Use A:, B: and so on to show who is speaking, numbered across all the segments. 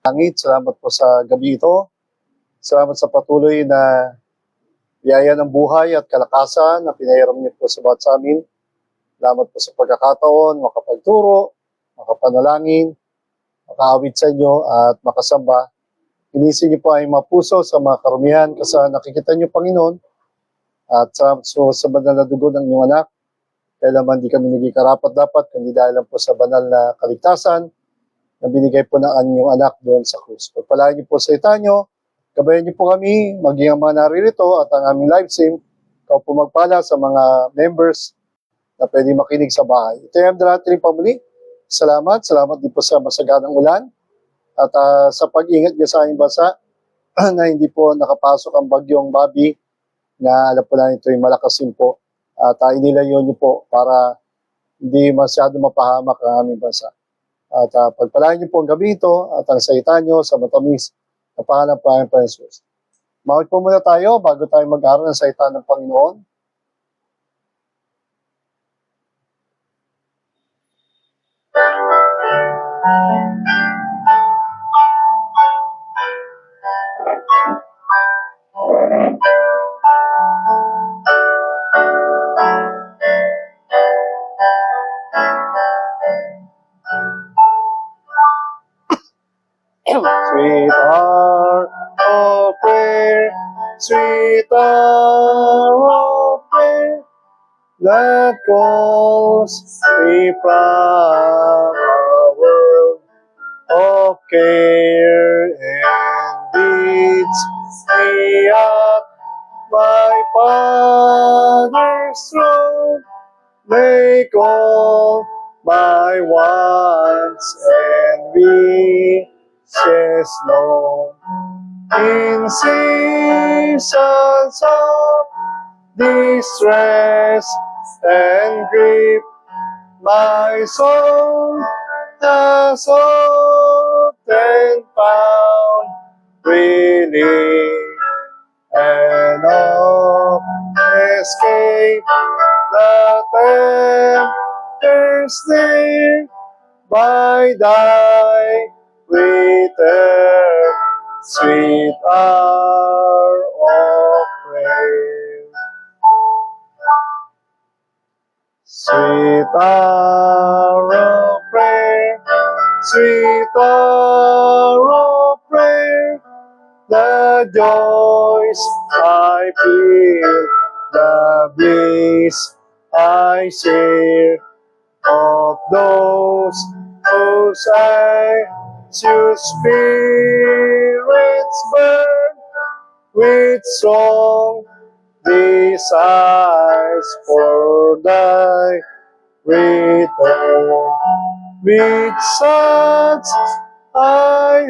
A: Langit, salamat po sa gabi ito. Salamat sa patuloy na biyaya ng buhay at kalakasan na pinahiram niyo po sa bawat sa amin. Salamat po sa pagkakataon, makapagturo, makapanalangin, makaawit sa inyo at makasamba. Inisin niyo po ay mapuso sa mga karumihan kasi nakikita niyo, Panginoon, at sa banal na dugo ng inyong anak. Kailanman di kami naging karapat-dapat, kundi dahil lang po sa banal na kaligtasan na binigay po ng inyong anak doon sa krus. Pagpalain niyo po sa ita niyo, gabayan niyo po kami, maging ang mga naririto at ang aming live stream. Ikaw po magpala sa mga members na pwede makinig sa bahay. Ito yung dating pamuli. Salamat din po sa masaganang ulan at sa pag-ingat niyo sa aming bansa na hindi po nakapasok ang bagyong Bobby na alam po na ito yung malakasin po. At inilayo niyo po para hindi masyado mapahamak ang aming bansa. At pagpalain niyo po ang gabi ito at ang salita niyo sa matamis na pangalan pa ng Jesus. Mawag po muna tayo bago tayo mag-aaral ng salita ng Panginoon. Sweet hour of prayer, sweet hour of prayer, that calls me from a world of care and leads me up my Father's throne. Make all my wants and wishes known. In seasons of distress and grief, my soul has often found relief and of escape the tempter's snare by thy return, sweet hour of prayer. Sweet hour of prayer, sweet hour of prayer, the joys I feel, the bliss I share, of those whose anxious spirits burn with strong desires for thy return. With such I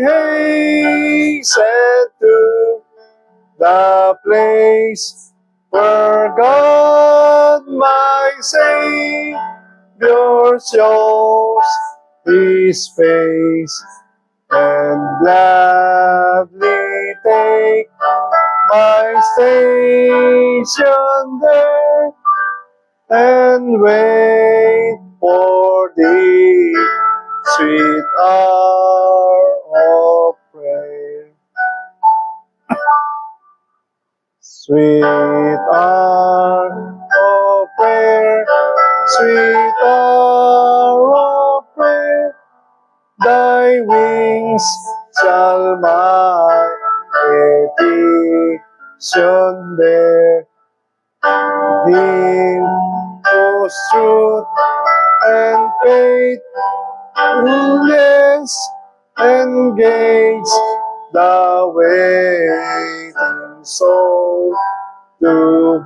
A: hasten to the place where God my Savior shows His face, and gladly take my station there and wait for thee, sweet hour of prayer. Sweet hour of prayer, sweet hour of prayer, thy wings shall my petition bear. Him whose truth and faithfulness engage the waiting soul to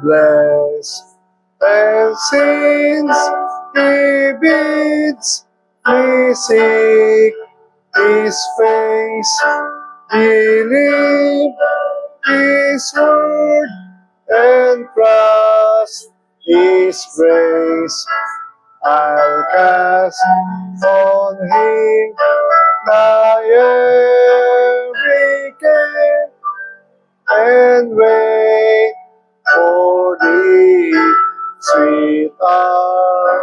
A: bless. And since He bids me seek His face, believe His word, and trust His grace, I'll cast on Him my every care, and wait for thee, sweet hour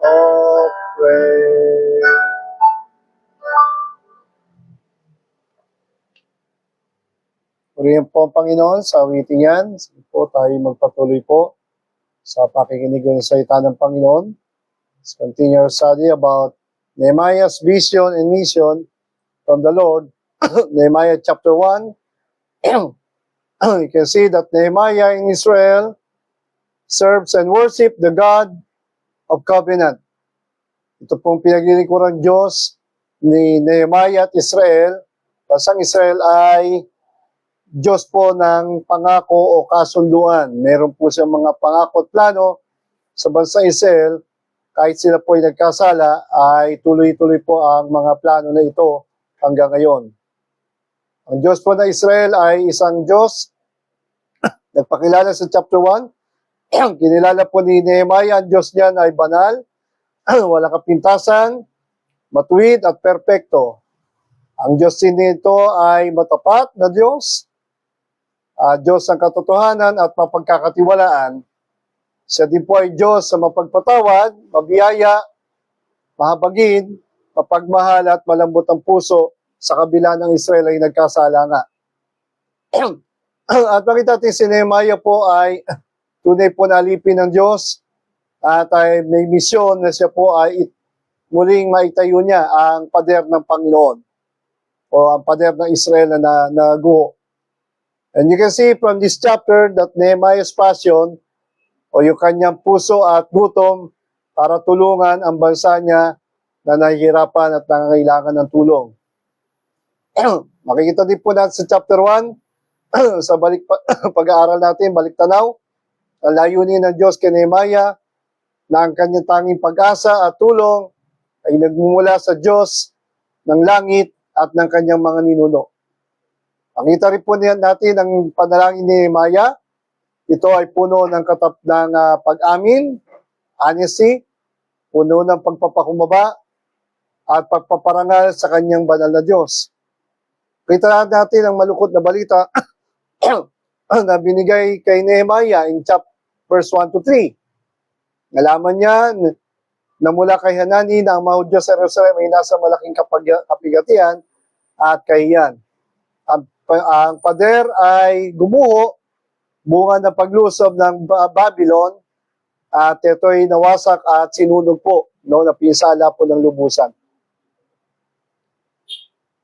A: of prayer. Purihin po ang Panginoon sa awiting yan. Sige po, tayo magpatuloy po sa pakikinig ng salita ng Panginoon. Let's continue our study about Nehemiah's vision and mission from the Lord. Nehemiah chapter 1. You can see that Nehemiah in Israel serves and worship the God of covenant. Ito pong pinaglilingkuran Diyos ni Nehemiah at Israel. Bansang Israel ay Diyos po ng pangako o kasunduan. Meron po siyang mga pangako at plano sa bansang Israel. Kahit sila po ay nagkasala, ay tuloy-tuloy po ang mga plano na ito hanggang ngayon. Ang Diyos po na Israel ay isang Diyos. Nagpakilala sa chapter 1. Kinilala po ni Nehemiah, ang Diyos niyan ay banal, walang kapintasan, matuwid at perpekto. Ang Diyos din nito ay matapat na Diyos, Diyos ng katotohanan at mapagkakatiwalaan. Siya din po ay Diyos sa mapagpatawad, mabiyaya, mahabagin, mapagmahal at malambot ang puso sa kabila ng Israel ay nagkasala nga. At makita natin si Nehemiah po ay tunay po na alipin ng Diyos at ay may misyon na siya po ay muling maitayo niya ang pader ng Panginoon o ang pader ng Israel na naguho. And you can see from this chapter that Nehemiah's passion o yung kanyang puso at gutom para tulungan ang bansa niya na nahihirapan at nangangailangan ng tulong. Makikita din po natin sa chapter 1 sa pag-aaral natin, balik tanaw, ang layunin ng Diyos kay Nehemiah na ang kanyang tanging pag-asa at tulong ay nagmumula sa Diyos ng langit at ng kanyang mga ninuno. Pakita rin po natin ang panalangin ni Nehemiah. Ito ay puno ng pag-amin, honesty, puno ng pagpapakumbaba at pagpaparangal sa kanyang banal na Diyos. Kita natin ang malukot na balita na binigay kay Nehemiah in verse 1 to 3. Nalaman niya na mula kay Hanani na ang mga Hudyo sa Jerusalem ay nasa malaking kapigatian at kahiyan. Ang pader ay gumuho, bunga ng paglusob ng Babylon, at ito ay nawasak at sinunog po, napinsala po ng lubusan.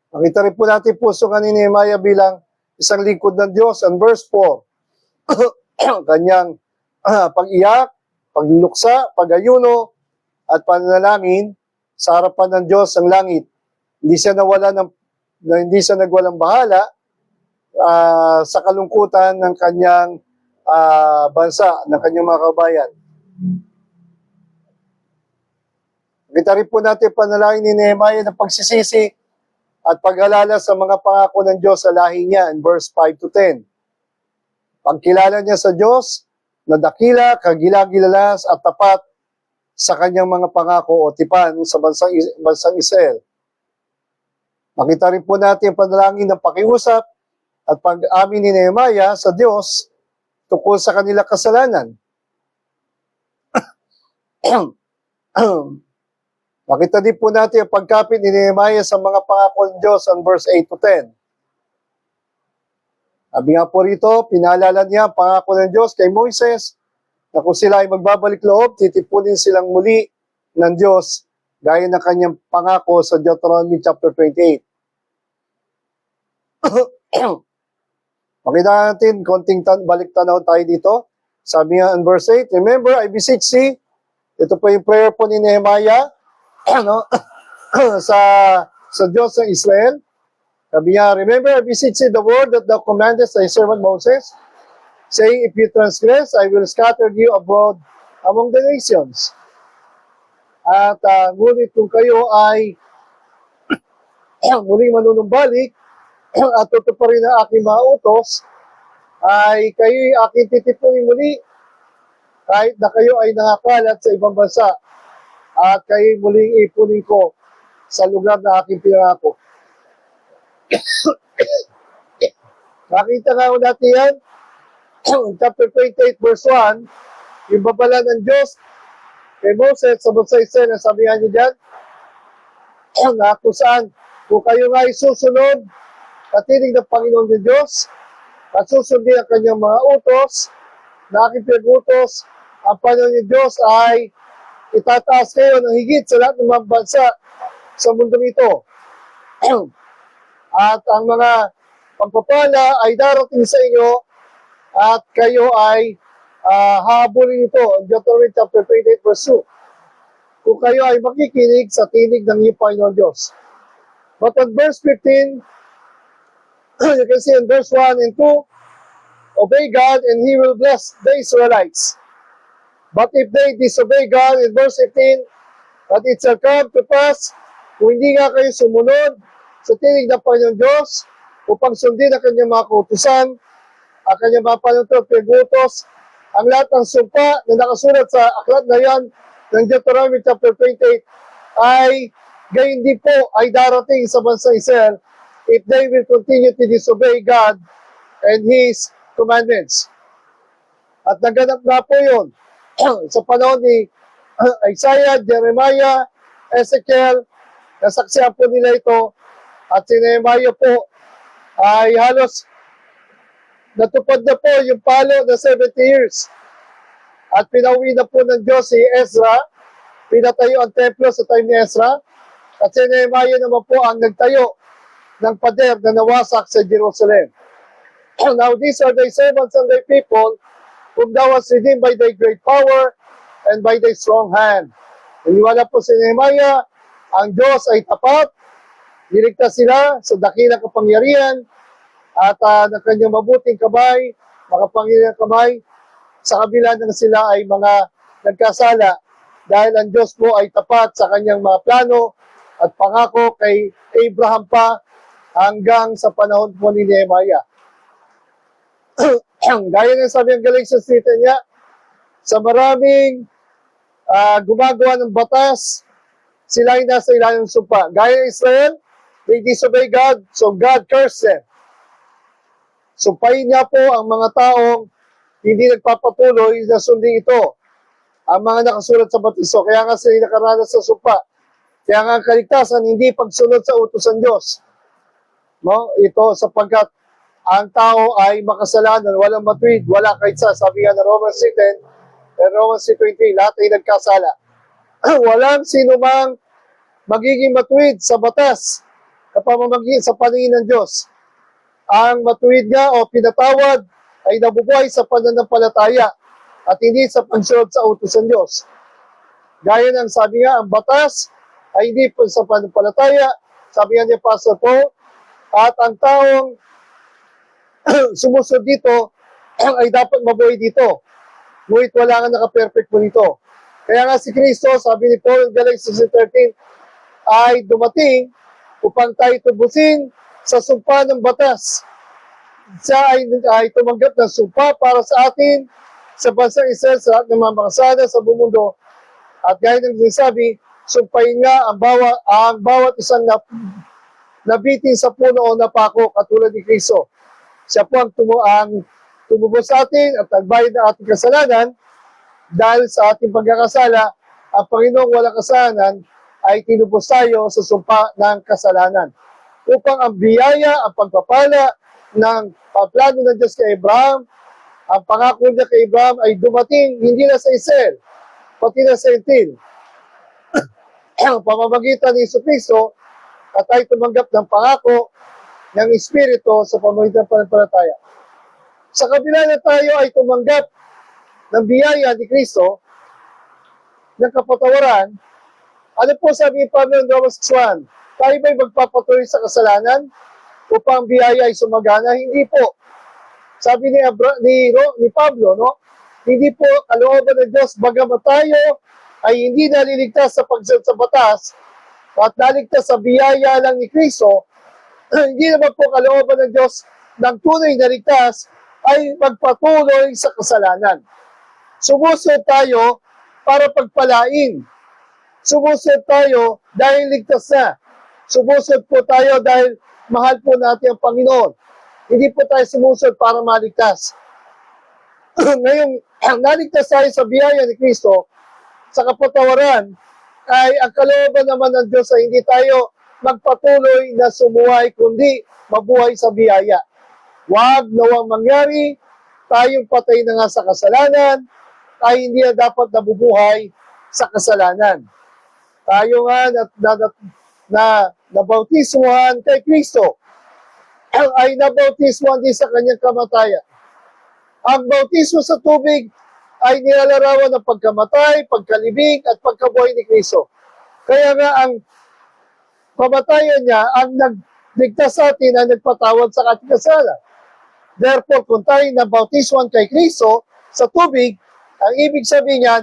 A: Makita rin po natin puso ni Nehemiah bilang isang lingkod ng Diyos. And verse 4, kanyang pag-iyak, pagluluksa, pag-ayuno, at pananalangin sa harapan ng Diyos ng langit. Hindi siya nagwalang bahala sa kalungkutan ng kanyang bansa, ng kanyang mga kabayan. Kita rin po natin panalangin ni Nehemiah ng pagsisisi at pag-alala sa mga pangako ng Diyos sa lahi niya in verse 5 to 10. Pagkilala niya sa Diyos na dakila, kagilagilalas at tapat sa kanyang mga pangako o tipan sa bansang Israel. Makita rin po natin ang panalangin ng pakiusap at pag-amin ni Nehemiah sa Diyos tungkol sa kanilang kasalanan. Makita din po natin ang pagkapit ni Nehemiah sa mga pangako ng Diyos on verse 8 to 10. Sabi nga po rito, pinaalala niya ang pangako ng Diyos kay Moises na kung sila ay magbabalik loob, titipunin silang muli ng Diyos gaya ng kanyang pangako sa Deuteronomy chapter 28. Makita natin, konting balik tanaw tayo dito. Sabi nga in verse 8, remember, I beseech thee, ito po yung prayer po ni Nehemiah, sa Diyos ng Israel. Sabi niya, remember, I beseech thee the word that thou commandest thy servant Moses, saying, if you transgress, I will scatter you abroad among the nations. At ngunit kung kayo ay muling manunumbalik at tutuparin ang aking mga utos, ay kayo'y aking titipunin muli kahit na kayo ay nangakalat sa ibang bansa at kayo'y muling ipunin ko sa lugar na aking pinangako. Nakita nga ho natin yan, chapter 28 verse 1, yung babala ng Diyos kay Moses sa bansa Israel, ang sabihan niya dyan, na kung saan, kung kayo nga ay susunod, katinig ng Panginoon ng Diyos, at susundin ang kanyang mga utos na aking pinag-utos, ang Panginoon ni Diyos ay itataas kayo ng higit sa lahat ng mga bansa sa mundo nito. At ang mga pagpapala ay darating sa inyo at kayo ay hahabulin ito. Deuteronomy chapter 28 verse 2. Kung kayo ay makikinig sa tinig ng iyong Panginoon Diyos. But on verse 15, you can see in verse 1 and 2, obey God and He will bless the Israelites. But if they disobey God, in verse 18, that it shall come to pass, kung hindi nga kayo sumunod sa tinig ng Panginoon Diyos, upang sundin ang kanyang mga kautusan, ang kanyang mga panuntut, pinag-utos, ang lahat ng sumpa na nakasulat sa aklat na yan ng Deuteronomy chapter 28 ay gayon din po ay darating sa bansang Israel if they will continue to disobey God and His commandments. At naganap na po yun sa panahon ni Isaiah, Jeremiah, Ezekiel, nasaksihan po nila ito at si Nehemiah po ay halos natupad na po yung palo na 70 years. At pinauwi na po ng Diyos si Ezra, pinatayo ang templo sa time ni Ezra, at si Nehemiah naman po ang nagtayo ng pader na nawasak sa Jerusalem. Now these are thy servants and thy people, whom thou hast redeemed by thy great power and by thy strong hand. Naniwala po si Nehemiah, ang Diyos ay tapat, niligtas sila sa dakilang kapangyarihan, at ng kanyang mabuting kamay, makapangyarihan kamay, sa kabila ng sila ay mga nagkasala dahil ang Diyos po ay tapat sa kanyang mga plano at pangako kay Abraham pa hanggang sa panahon po ni Nehemiah. Gaya ng sabi ng Galatians 3:10 niya, sa maraming gumagawa ng batas, sila ay nasa ilalim ng sumpa. Gaya ng Israel, they disobey God, so God cursed them. Sumpahin niya po ang mga taong hindi nagpapatuloy na sundin ito. Ang mga nakasulat sa batiso. Kaya nga sila nakaranas sa sumpa. Kaya nga ang kaligtasan, hindi pagsunod sa utos ng Diyos. No? Ito sapagkat ang tao ay makasalanan, walang matuwid, wala kahit sa. Sabi nga na Romans 3:10 and Romans 3:20, lahat ay nagkasala. Walang sinumang magiging matuwid sa batas kapamamagitan sa paningin ng Diyos. Ang matuwid nga o pinatawad ay nabubuhay sa pananampalataya at hindi sa pagsunod sa utos ng Diyos. Gaya ng sabi nga, ang batas ay hindi po sa pananampalataya, sabi nga ni Pastor Paul, at ang taong sumusunod dito ay dapat mabuhay dito. Ngunit wala nga naka-perfect po dito. Kaya nga si Kristo, sabi ni Paul in Galatians 13, ay dumating upang tayo tubusin sa sumpa ng batas. Siya ay tumanggap ng sumpa para sa atin sa bansang Israel sa lahat ng mga makasada sa buong mundo. At gaya ng sinasabi, sumpahin nga ang bawat isang nabitin sa puno o napako katulad ni Kristo. Siya po ang tumubos sa atin at nagbayad ng ating kasalanan dahil sa ating pagkakasala, ang Panginoong walang kasalanan ay tinubos tayo sa sumpa ng kasalanan. Upang ang biyaya, ang pagpapala ng plano ng Diyos kay Abraham, ang pangako niya kay Abraham ay dumating hindi na sa Israel, pati na sa Entil. Ang pamamagitan ni Jesucristo at ay tumanggap ng pangako ng Espiritu sa pamamagitan ng pananampalataya. Sa kabila na tayo ay tumanggap ng biyaya ni Kristo ng kapatawaran, ano po sabi ni Pablo ng Romans 6:1? Tayo ba'y magpapatuloy sa kasalanan upang biyaya ay sumagana? Hindi po. Sabi ni Pablo, no? Hindi po kalooban ng Diyos, bagamat tayo ay hindi naliligtas sa pagsunod sa batas at naligtas sa biyaya lang ni Kristo, hindi naman po kalooban ng Diyos ng tunay na ligtas ay magpatuloy sa kasalanan. Sumusunod tayo para pagpalain. Sumusunod tayo dahil ligtas na. Sumusunod po tayo dahil mahal po natin ang Panginoon. Hindi po tayo sumusunod para maligtas. Ngayon, naligtas tayo sa biyaya ni Kristo, sa kapatawaran, ay ang kalooban naman ng Diyos ay hindi tayo magpatuloy na sumuhay, kundi mabuhay sa biyaya. Wag nawang mangyari, tayong patay na nga sa kasalanan, tayo hindi na dapat nabubuhay sa kasalanan. Tayo nga nabautismuhan kay Kristo ay nabautismuhan din sa kanyang kamatayan. Ang bautismo sa tubig ay nilalarawan ng pagkamatay, pagkalibing, at pagkabuhay ni Kristo. Kaya nga ang kamatayan niya ang nagligtas sa atin, ang nagpatawad sa ating kasalanan. Therefore, kung tayo nabautismuhan kay Kristo sa tubig, ang ibig sabihin niyan,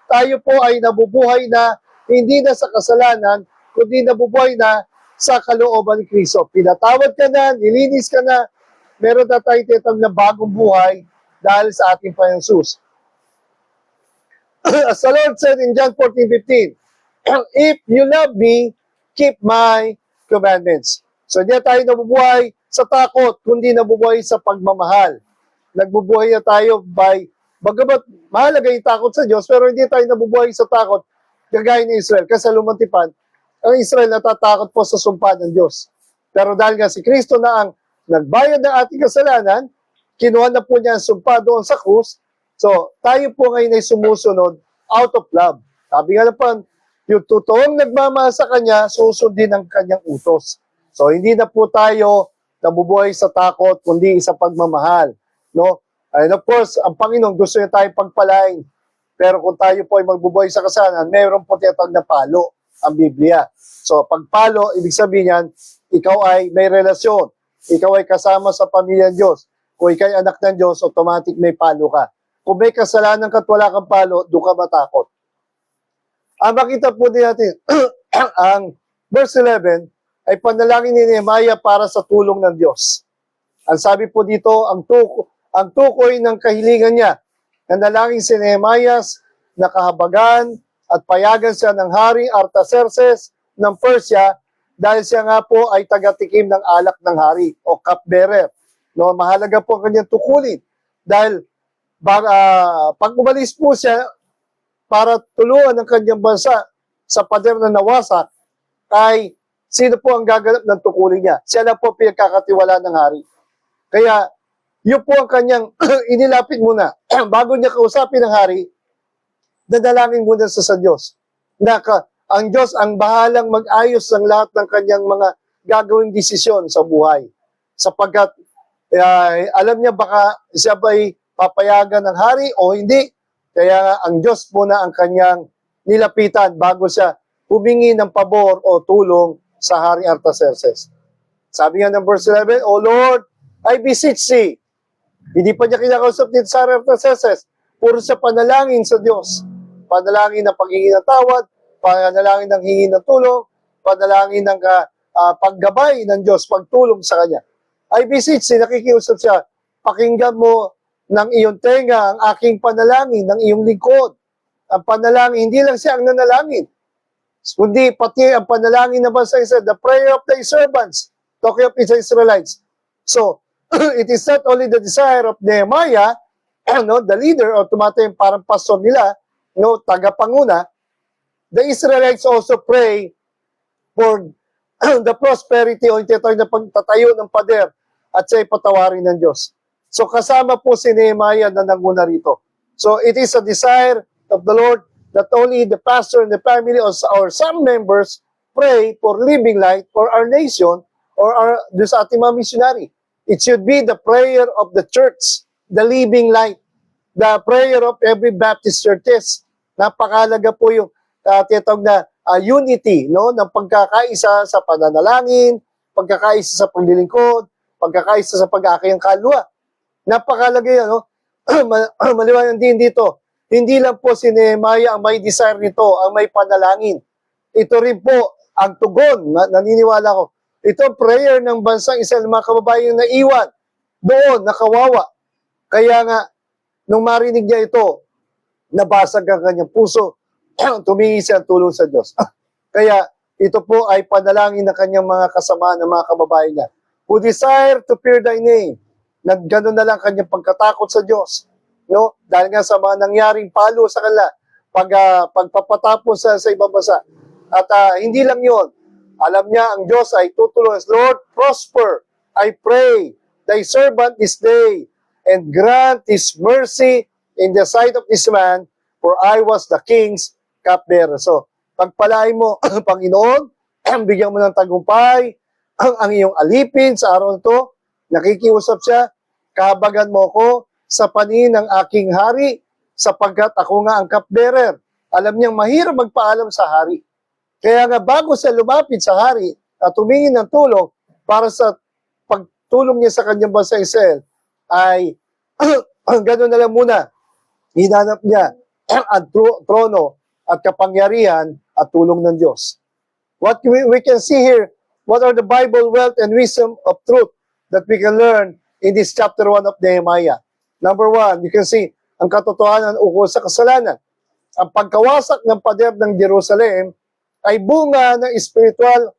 A: tayo po ay nabubuhay na hindi na sa kasalanan, kundi nabubuhay na sa kalooban ni Kristo. Pinatawad ka na, nilinis ka na, meron na tayong tinatawag na bagong buhay dahil sa ating Panginoon Jesus. As the Lord said in John 14:15, if you love me, keep my commandments. So hindi tayo nabubuhay sa takot, kundi nabubuhay sa pagmamahal. Nagbubuhay na tayo bagamat mahalaga yung takot sa Diyos, pero hindi tayo nabubuhay sa takot kagaya ni Israel. Kasi sa lumang tipan, ang Israel natatakot po sa sumpa ng Diyos. Pero dahil nga si Kristo na ang nagbayad ng ating kasalanan, kinuha na po niya ang sumpa doon sa krus. So, tayo po ngayon ay sumusunod out of love. Sabi nga naman, yung totoong nagmamahal sa Kanya, susundin ang Kanyang utos. So, hindi na po tayo nabubuhay sa takot, kundi sa pagmamahal. No? And of course, ang Panginoon gusto niya tayo pagpalain. Pero kung tayo po ay magbubuhay sa kasalanan, mayroon po tinatawag na palo ang Biblia. So, pagpalo, ibig sabihin yan, ikaw ay may relasyon. Ikaw ay kasama sa pamilya ng Diyos. Kung ikaw ay anak ng Diyos, automatic may palo ka. Kung may kasalanan ka at wala kang palo, doon ka matakot. Ang makita po din natin, ang verse 11, ay panalangin ni Nehemiah para sa tulong ng Diyos. Ang sabi po dito, ang tukoy ng kahilingan niya, nanalangin si Nehemiah na kahabagan at payagan siya ng Hari Artaxerxes ng Persia dahil siya nga po ay tagatikim ng alak ng hari o cupbearer. No, mahalaga po ang kanyang tukulin dahil pag umalis po siya para tulungan ng kanyang bansa sa pader na nawasak, ay sino po ang gaganap ng tukulin niya? Siya na po pinagkakatiwala ng hari. Kaya yun po ang kanyang inilapit muna. Bago niya kausapin ng hari, dadalangin muna sa Diyos. Ang Diyos ang bahalang mag-ayos ng lahat ng kanyang mga gagawing desisyon sa buhay. Sapagkat alam niya baka siya ba'y papayagan ng hari o hindi. Kaya ang Diyos muna ang kanyang nilapitan bago siya humingi ng pabor o tulong sa Hari Artaxerxes. Sabi nga ng verse 11, O Lord, I beseech thee. Hindi pa niya kinakausap dito sa Hari Artaxerxes. Puro siya panalangin sa Diyos. Panalangin ng paghingi ng tawad, panalangin ng hingi ng tulong, panalangin ng paggabay ng Diyos, pagtulong sa Kanya. I beseech thee, nakikiusap siya, pakinggan mo ng iyong tenga ang aking panalangin, ng iyong lingkod. Ang panalangin, hindi lang siya ang nanalangin, kundi pati ang panalangin naman sa Israel, the prayer of the servants, talking of the Israelites. So, it is not only the desire of Nehemiah, the leader, o tumatay parang pastor nila, tagapanguna, the Israelites also pray for the prosperity o yung tinatawag na pagtatayo ng pader at siya'y patawarin ng Diyos. So kasama po si Nehemiah na nanguna rito. So it is a desire of the Lord that only the pastor and the family or some members pray for Living Light, for our nation, or sa ating mga missionary. It should be the prayer of the church, the Living Light, the prayer of every Baptist churches. Napakalaga po yung tinatawag na unity, ng pagkakaisa sa pananalangin, pagkakaisa sa paglilingkod, pagkakaisa sa pag-aakay ng kaluluwa. Napakalaga yan, maliwanag din dito. Hindi lang po si Nehemiah ang may desire nito, ang may panalangin. Ito rin po ang tugon, naniniwala ko. Ito prayer ng bansang Israel, mga kababayan na iwan doon, nakawawa. Kaya nga, nung marinig niya ito, nabasag ang kanyang puso, tumingi siya ang tulong sa Diyos. Kaya ito po ay panalangin ng kanyang mga kasama ng mga kababayan niya, who desire to fear thy name. Nagganon na lang kanyang pagkatakot sa Diyos. Dahil nga sa mga nangyaring palo sa kanila, pagpapatapos sa ibang bansa. At hindi lang yon. Alam niya ang Diyos ay tutulong. Lord, prosper. I pray thy servant this day, and grant his mercy in the sight of this man, for I was the king's cupbearer. So, pagpalain mo, Panginoon, bigyan mo ng tagumpay, ang iyong alipin sa araw na ito. Nakikiusap siya, kahabagan mo ko sa panin ng aking hari, sapagkat ako nga ang cupbearer. Alam niyang mahirap magpaalam sa hari. Kaya nga bago siya lumapit sa hari at tumingin ng tulong para sa pagtulong niya sa kanyang bansa Israel, ay gano'n na lang muna, hinanap niya ang trono at kapangyarihan at tulong ng Diyos. What we can see here, what are the Bible wealth and wisdom of truth that we can learn in this chapter 1 of Nehemiah? Number 1, you can see ang katotohanan ukol sa kasalanan. Ang pagkawasak ng pader ng Jerusalem ay bunga ng espiritual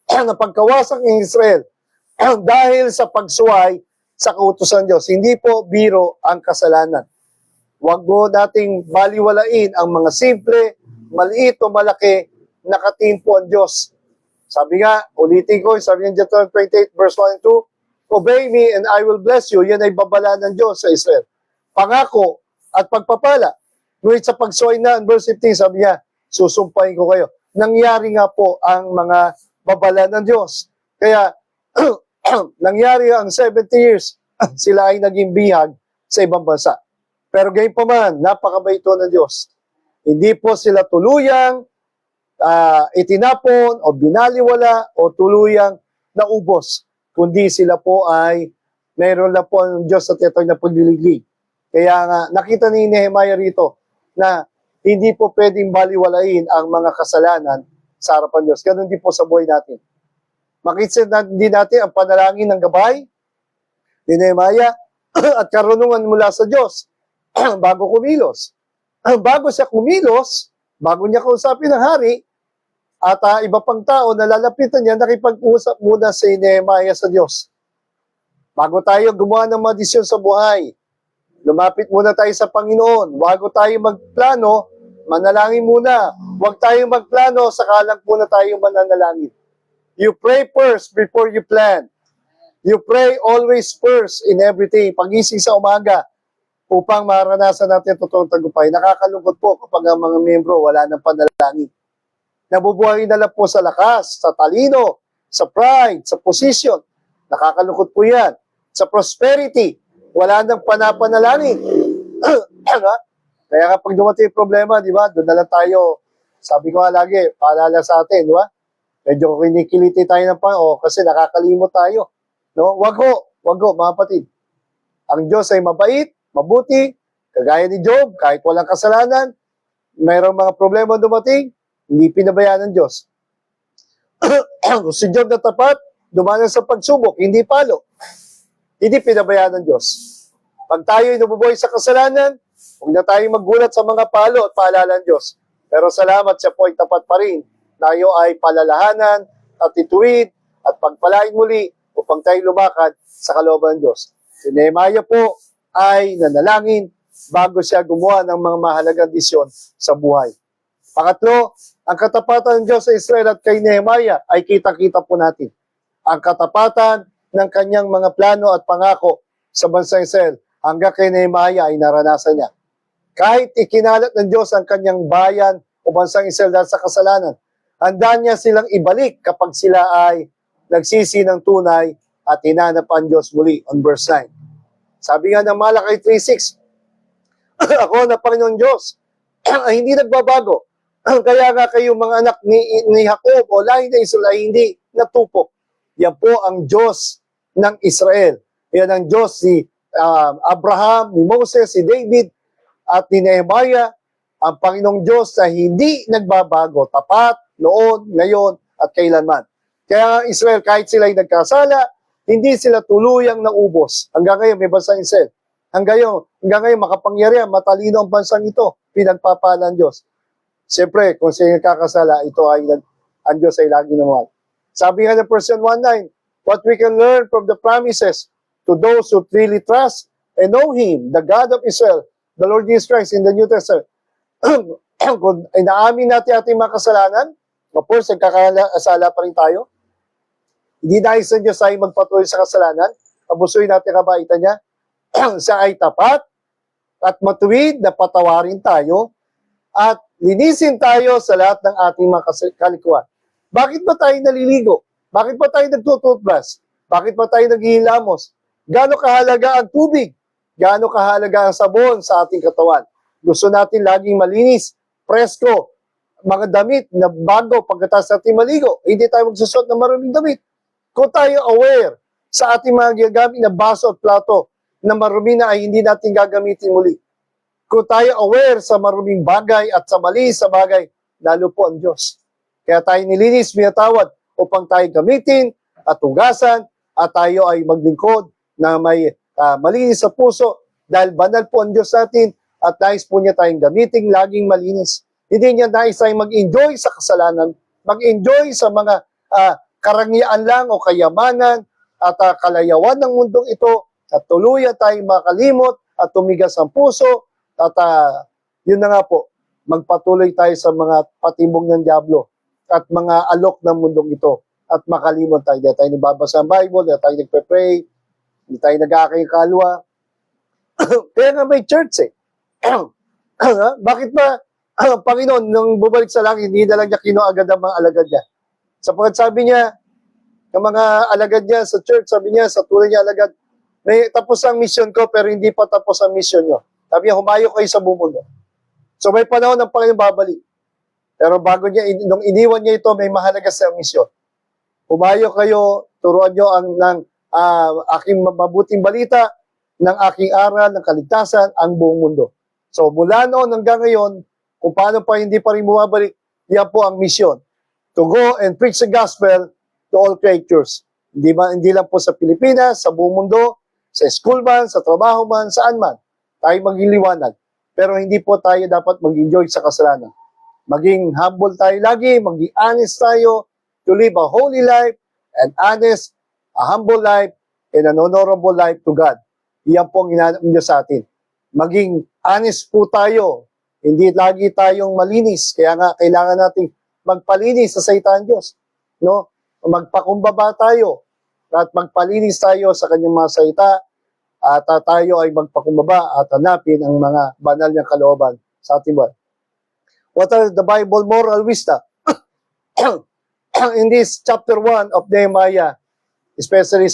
A: na pagkawasak ng Israel dahil sa pagsuway sa kautusan Diyos. Hindi po biro ang kasalanan. Huwag mo nating baliwalain ang mga simple, maliit o malaki, nakatingin po ang Diyos. Sabi nga, ulitin ko, sabi ng Deuteronomy 28 verse 1 and 2, obey me and I will bless you. Yan ay babala ng Diyos sa Israel. Pangako at pagpapala. Ngunit sa pagsuway na, verse 15, sabi niya, susumpahin ko kayo. Nangyari nga po ang mga babala ng Diyos. Kaya, nangyari ang 70 years, sila ay naging bihag sa ibang bansa. Pero gayon pa man, napakabait ng Diyos. Hindi po sila tuluyang itinapon o binaliwala o tuluyang naubos, kundi sila po ay mayroon lang po ang Diyos sa tetag na pagliliglig. Kaya nga, nakita ni Nehemiah rito na hindi po pwedeng baliwalain ang mga kasalanan sa harapan Diyos. Ganun din po sa buhay natin. Makita din natin ang panalangin ng gabay ni Nehemiah at karunungan mula sa Diyos bago kumilos. Bago siya kumilos, bago niya kausapin ng hari, at iba pang tao na lalapitan niya, nakipag-usap muna si Nehemiah sa Diyos. Bago tayo gumawa ng mga desisyon sa buhay, lumapit muna tayo sa Panginoon. Bago tayo magplano, manalangin muna. Huwag tayo magplano, sakalang muna tayo mananalangin. You pray first before you plan. You pray always first in everything. Pagising sa umaga, upang maranasan natin totoong tagumpay. Nakakalungkot po kapag ang mga membro wala ng panalangin. Nabubuhay na lang po sa lakas, sa talino, sa pride, sa position. Nakakalungkot po yan. Sa prosperity, wala nang panapanalangin. Kaya kapag dumating yung problema, di ba, doon na lang tayo, sabi ko nga lagi, paalala sa atin, di ba? Medyo kinikiliti tayo ng Panginoon kasi nakakalimot tayo. No? Wag ho, mga kapatid. Ang Diyos ay mabait, mabuti, kagaya ni Job, kahit walang kasalanan, mayroong mga problema dumating, hindi pinabayaan ng Diyos. Si Job na tapat, dumanan sa pagsubok, hindi palo. Hindi pinabayaan ng Diyos. Pag tayo nabubuhay sa kasalanan, huwag na tayong maggulat sa mga palo at paalala ng Diyos. Pero salamat, siya po ay tapat pa rin. Tayo ay palalahanan at ituwid at pagpalain muli upang tayo lumakad sa kalooban ng Diyos. Si Nehemiah po ay nanalangin bago siya gumawa ng mga mahalagang desisyon sa buhay. Pangatlo, ang katapatan ng Diyos sa Israel at kay Nehemiah ay kitang-kita po natin. Ang katapatan ng kanyang mga plano at pangako sa bansang Israel hanggang kay Nehemiah ay naranasan niya. Kahit ikinalat ng Diyos ang kanyang bayan o bansang Israel dahil sa kasalanan, handa niya silang ibalik kapag sila ay nagsisi ng tunay at hinanap ang Diyos muli on verse 9. Sabi nga ng Malakay 3:6, ako na Panginoon Diyos ay hindi nagbabago. Kaya nga kayo mga anak ni Jacob o lahi ng Israel ay hindi natupok. Yan po ang Diyos ng Israel. Yan ang Diyos ni Abraham, ni Moses, si David, at ni Nehemiah, ang Panginoong Diyos na hindi nagbabago, tapat, noon, ngayon, at kailanman. Kaya Israel, kahit sila ay nagkasala, hindi sila tuluyang naubos. Hanggang ngayon, may bansang Israel. Hanggang ngayon, makapangyarihan, matalino ang bansang ito, pinagpapala ng Diyos. Siyempre, kung sila nagkakasala, ito ay, ang Diyos ay lagi naman. Sabi nga ng 1 John 1:9, what we can learn from the promises to those who really trust and know Him, the God of Israel, the Lord Jesus Christ in the New Testament. Kung inaamin natin ating mga kasalanan, of course, nagkakasala pa rin tayo. Hindi dahil sa Diyos ay magpatuloy sa kasalanan, abusuin natin kabaitan niya, siya ay tapat at matuwid na patawarin tayo at linisin tayo sa lahat ng ating mga kalikuan. Bakit ba tayo naliligo? Bakit ba tayo nagtututbrush? Bakit ba tayo naghihilamos? Gaano kahalaga ang tubig? Gaano kahalaga ang sabon sa ating katawan? Gusto natin laging malinis, presko, mga damit na bago pagkatapos natin maligo. Hindi tayo magsusot ng maruming damit. Kung tayo aware sa ating mga gagamit na baso at plato na marumi na ay hindi natin gagamitin muli. Kung tayo aware sa maruming bagay at sa mali sa bagay, lalo po ang Diyos. Kaya tayo nilinis, minatawad upang tayo gamitin at hugasan at tayo ay maglingkod na may malinis sa puso dahil banal po ang Diyos natin at nais po niya tayong gamitin laging malinis. Hindi niya nais tayong mag-enjoy sa kasalanan, mag-enjoy sa mga karangyaan lang o kayamanan at kalayawan ng mundong ito at tuluyan tayong makalimot at tumigas ang puso at yun na nga po, magpatuloy tayo sa mga patibong ng Diablo at mga alok ng mundong ito at makalimot tayo. Hindi tayo nababasa ang Bible, hindi tayo nagpe-pray, hindi tayo nag-aakay kalwa. Kaya nga may church eh. Bakit ba ang Panginoon nung bumalik sa langit, hindi na lang niya kinuagad ang mga alagad niya? Sapagkat sabi niya, ng mga alagad niya sa church, sabi niya, sa tulad niya alagad, may tapos ang mission ko pero hindi pa tapos ang mission niyo. Sabi niya, humayo kayo sa buong mundo. So may panahon ng Panginoon babalik. Pero bago niya, nung iniwan niya ito, may mahalaga sa mission. Humayo kayo, turuan niyo ng aking mabuting balita, ng aking aral, ng kaligtasan, ang buong mundo. So mula noon hanggang ngayon, kung paano pa hindi pa rin bumabalik, yan po ang mission. To go and preach the gospel to all creatures. Hindi lang po sa Pilipinas, sa buong mundo, sa school man, sa trabaho man, saan man, tayo magliliwanag. Pero hindi po tayo dapat mag-enjoy sa kasalanan. Maging humble tayo lagi, maging honest tayo, to live a holy life, and honest, a humble life, and an honorable life to God. Iyan po ang hinahanap niyo sa atin. Maging honest po tayo, hindi lagi tayong malinis. Kaya nga, kailangan nating magpalinis sa salita ng Diyos. No? Magpakumbaba tayo at magpalinis tayo sa kanyang mga salita at tayo ay magpakumbaba at hanapin ang mga banal niyang kalooban sa ating buhay. What are the Bible moral wisdom? In this chapter 1 of Nehemiah, especially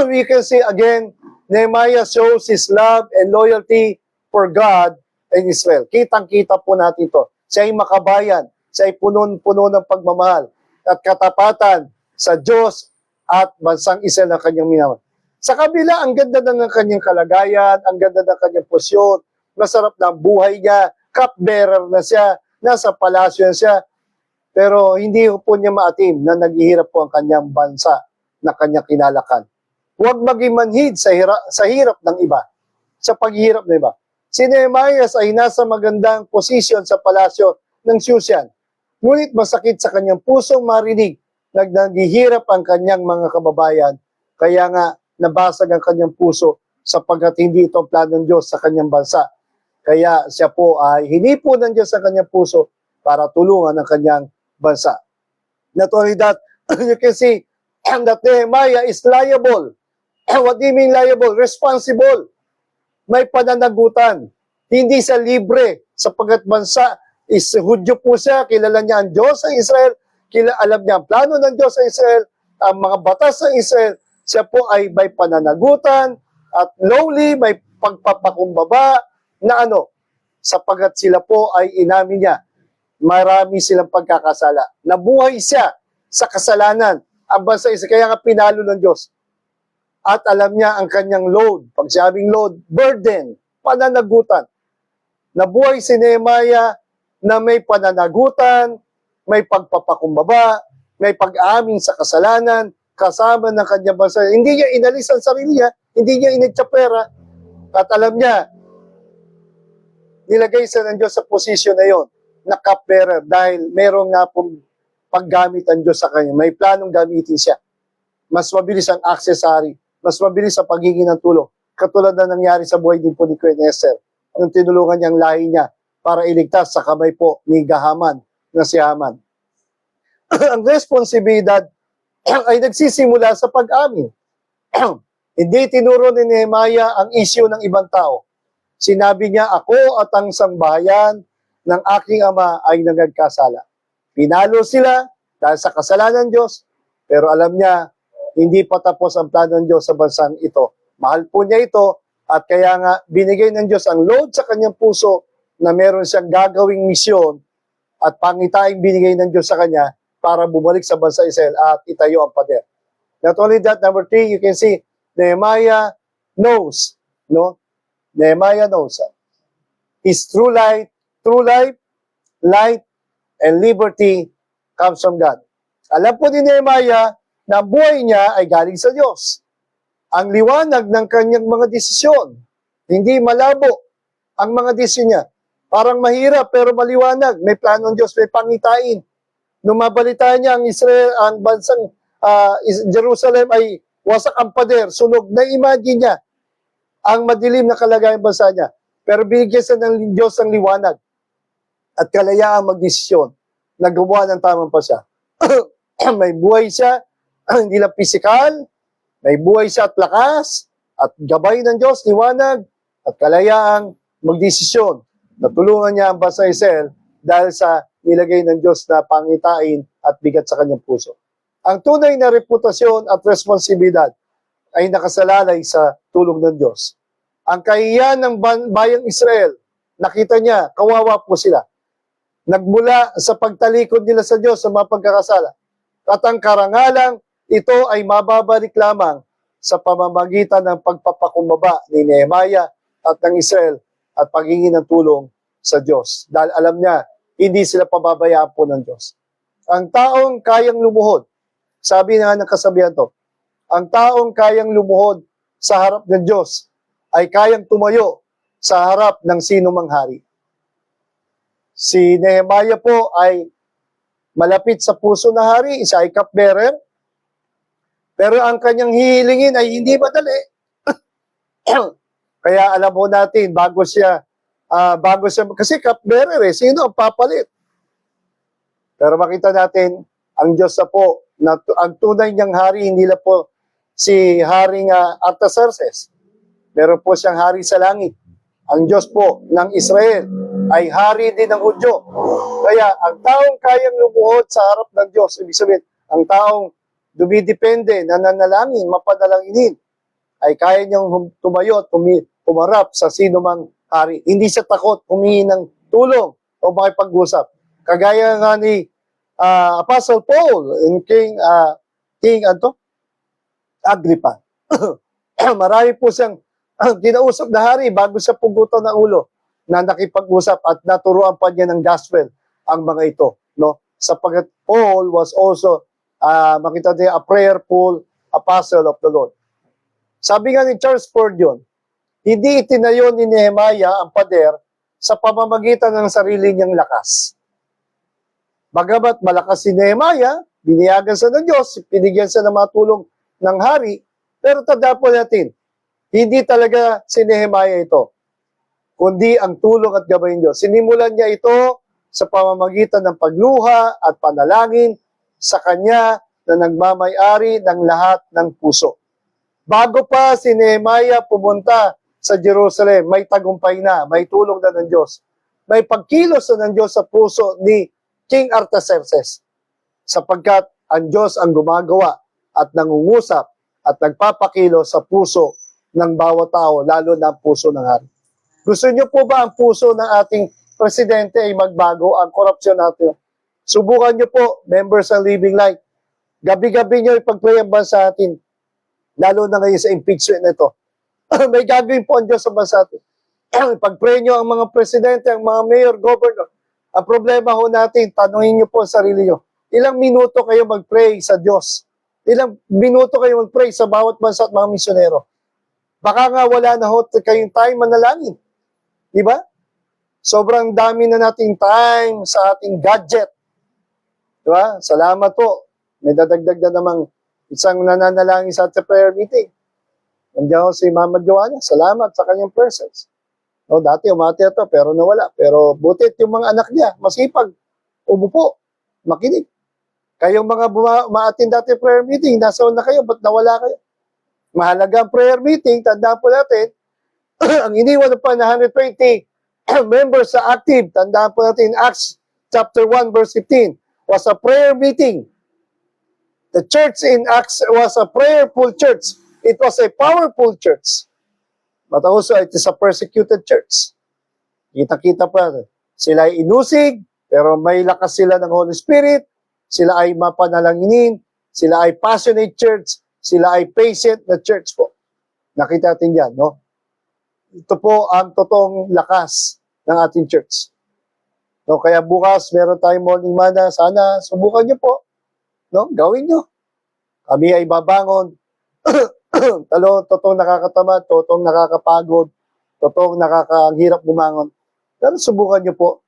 A: we can see again, Nehemiah shows his love and loyalty for God and Israel. Kitang-kita po natin ito. Siya ay makabayan, siya ay puno-puno ng pagmamahal at katapatan sa Diyos at bansang Israel na kanyang minamahal. Sa kabila, ang ganda na ng kanyang kalagayan, ang ganda ng kanyang posisyon, masarap na ang buhay niya, cupbearer na siya, nasa palasyo na siya, pero hindi po niya maatim na naghihirap po ang kanyang bansa na kanyang kinalakan. Huwag maging manhid sa hirap ng iba, sa paghihirap ng iba. Si Nehemiah ay nasa magandang posisyon sa palasyo ng Shushan. Ngunit masakit sa kanyang pusong marinig na naghihirap ang kanyang mga kababayan. Kaya nga nabasag ang kanyang puso sapagkat hindi ito ang plano ng Diyos sa kanyang bansa. Kaya siya po ay hinipo ng Diyos sa kanyang puso para tulungan ang kanyang bansa. Not only that, you can see that Nehemiah is liable. What do you mean liable? Responsible. May pananagutan. Hindi sa libre sapagkat bansa is Hudyo po siya, kilala niya ang Diyos sa Israel, alam niya ang plano ng Diyos sa Israel, ang mga batas ng Israel, siya po ay may pananagutan at lowly, may pagpapakumbaba na sapagkat sila po ay inamin niya, marami silang pagkakasala. Nabuhay siya sa kasalanan, ang bansa Israel, kaya nga pinalo ng Diyos. At alam niya ang kanyang load. Pag sabing load, burden, pananagutan. Nabuhay si Nehemiah na may pananagutan, may pagpapakumbaba, may pag-aamin sa kasalanan, kasama ng kanyang bansa. Hindi niya inalis ang sarili niya, hindi niya initsapera. At alam niya, nilagay sa ng Diyos sa posisyon na yon, na cupbearer, dahil meron nga pong paggamit ang Diyos sa kanya. May planong gamitin siya. Mas mabilis ang accessory, mas mabilis sa pagiging ng tulong. Katulad na nangyari sa buhay din po ni Queen Esther. Nung tinulungan niyang lahi niya para iligtas sa kamay po ni Gahaman na si Haman. Ang responsibilidad ay nagsisimula sa pag-amin. Hindi tinuro ni Nehemiah ang issue ng ibang tao. Sinabi niya, ako at ang sambahayan ng aking ama ay nagkasala. Pinalo sila dahil sa kasalanan ng Diyos, pero alam niya, hindi pa tapos ang plano ng Diyos sa bansang ito. Mahal po niya ito, at kaya nga binigay ng Diyos ang load sa kanyang puso na meron siyang gagawing misyon at pangitaing binigay ng Diyos sa kanya para bumalik sa bansa Israel at itayo ang pader. Not only that, number 3, you can see, Nehemiah knows, no? Nehemiah knows. His true life, light, and liberty comes from God. Alam po ni Nehemiah na buhay niya ay galing sa Diyos. Ang liwanag ng kanyang mga desisyon, hindi malabo ang mga desisyon niya. Parang mahirap pero maliwanag. May plano ng Diyos, may pangitain. Nung mabalitaan niya ang Israel, ang bansang Jerusalem ay wasak ang pader, sunog, na-imagine niya ang madilim na kalagayan ng bansa niya. Pero binigyan siya ng Diyos ng liwanag at kalayaang magdesisyon na gumawa ng tamang pasya. May buhay siya, hindi lang pisikal, may buhay siya at lakas, at gabay ng Diyos, liwanag, at kalayaang magdesisyon. Natulungan niya ang bansa Israel dahil sa nilagay ng Diyos na pangitain at bigat sa kanyang puso. Ang tunay na reputasyon at responsibilidad ay nakasalalay sa tulong ng Diyos. Ang kahihiyan ng bayang Israel, nakita niya, kawawa po sila. Nagmula sa pagtalikod nila sa Diyos sa mga pagkakasala. At ang karangalang ito ay mababalik lamang sa pamamagitan ng pagpapakumbaba ni Nehemiah at ng Israel at paghingi ng tulong sa Diyos. Dahil alam niya, hindi sila pababayaan po ng Diyos. Ang taong kayang lumuhod, sabi na ng kasabihan to, ang taong kayang lumuhod sa harap ng Diyos ay kayang tumayo sa harap ng sino mang hari. Si Nehemiah po ay malapit sa puso na hari, isa ay cupbearer, pero ang kanyang hihilingin ay hindi madali. Kaya alam mo natin, bago siya, kasi cupbearer sino ang papalit? Pero makita natin, ang Diyos na po, ang tunay niyang hari, hindi na po si Haring Artaxerxes. Meron po siyang hari sa langit. Ang Diyos po ng Israel ay hari din ng Hudyo. Kaya ang taong kayang lumuhod sa harap ng Diyos, ibig sabihin, ang taong dumidepende, nananalangin, mapanalanginin, ay kaya niyang tumayo at humarap sa sino mang hari. Hindi siya takot humingi ng tulong o makipag-usap. Kagaya nga ni Apostle Paul and King Agrippa. Marami po siyang kinausap na hari bago siya pugutan ng ulo na nakipag-usap at naturuan pa niya ng gospel ang mga ito. No? Sapagat Paul was also makita niya a prayerful apostle of the Lord. Sabi nga ni Charles Spurgeon, hindi itinayo ni Nehemiah ang pader sa pamamagitan ng sarili niyang lakas. Bagamat malakas si Nehemiah, biniyagan sa ng Diyos, pinigyan sa ng mga tulong ng hari, pero tanda po natin, hindi talaga si Nehemiah ito, kundi ang tulong at gabay ng Diyos. Sinimulan niya ito sa pamamagitan ng pagluha at panalangin sa Kanya na nagmamay-ari ng lahat ng puso. Bago pa si Nehemiah pumunta sa Jerusalem, may tagumpay na, may tulong na ng Diyos. May pagkilos na ng Diyos sa puso ni King Artaxerxes, sapagkat ang Diyos ang gumagawa at nangungusap at nagpapakilos sa puso ng bawat tao, lalo na ang puso ng hari. Gusto niyo po ba ang puso ng ating presidente ay magbago, ang korupsyon natin? Subukan niyo po, members ng Living Light, gabi-gabi niyo ipag-pray ang bansa natin, lalo na ngayon sa impeachment na ito. May gagawin po ang Diyos sa bansa natin. Ipag-pray niyo ang mga presidente, ang mga mayor, governor. Ang problema ho natin, tanungin niyo po ang sarili niyo. Ilang minuto kayo mag-pray sa Diyos? Ilang minuto kayo mag-pray sa bawat bansa at mga misyonero? Baka nga wala na ho kayong time manalangin. Di ba? Sobrang dami na nating time sa ating gadget. Di ba? Salamat po. May dadagdag na namang isang nananalangin sa ating prayer meeting. Nandiyan si Mama Joanna. Salamat sa kanyang presence. No, dati umati ito, pero nawala. Pero butit yung mga anak niya, masipag, umupo, makinig. Kayong mga ma-attend dati prayer meeting, nasaan na kayo, ba't nawala kayo? Mahalaga ang prayer meeting, tandaan po natin, ang iniwan pa na 120 members sa active, tandaan po natin, Acts chapter 1 verse 15, was a prayer meeting. The church in Acts was a prayerful church. It was a powerful church. But also, it is a persecuted church. Kita-kita pa, sila ay inusig, pero may lakas sila ng Holy Spirit, sila ay mapanalanginin, sila ay passionate church, sila ay patient na church po. Nakita natin yan, no? Ito po ang totoong lakas ng ating church. No, kaya bukas, meron tayong morning manna, sana subukan nyo po. No, gawin nyo. Kami ay babangon. Totoong nakakatamad, totoong nakakapagod, totoong nakakahirap bumangon. Pero subukan nyo po.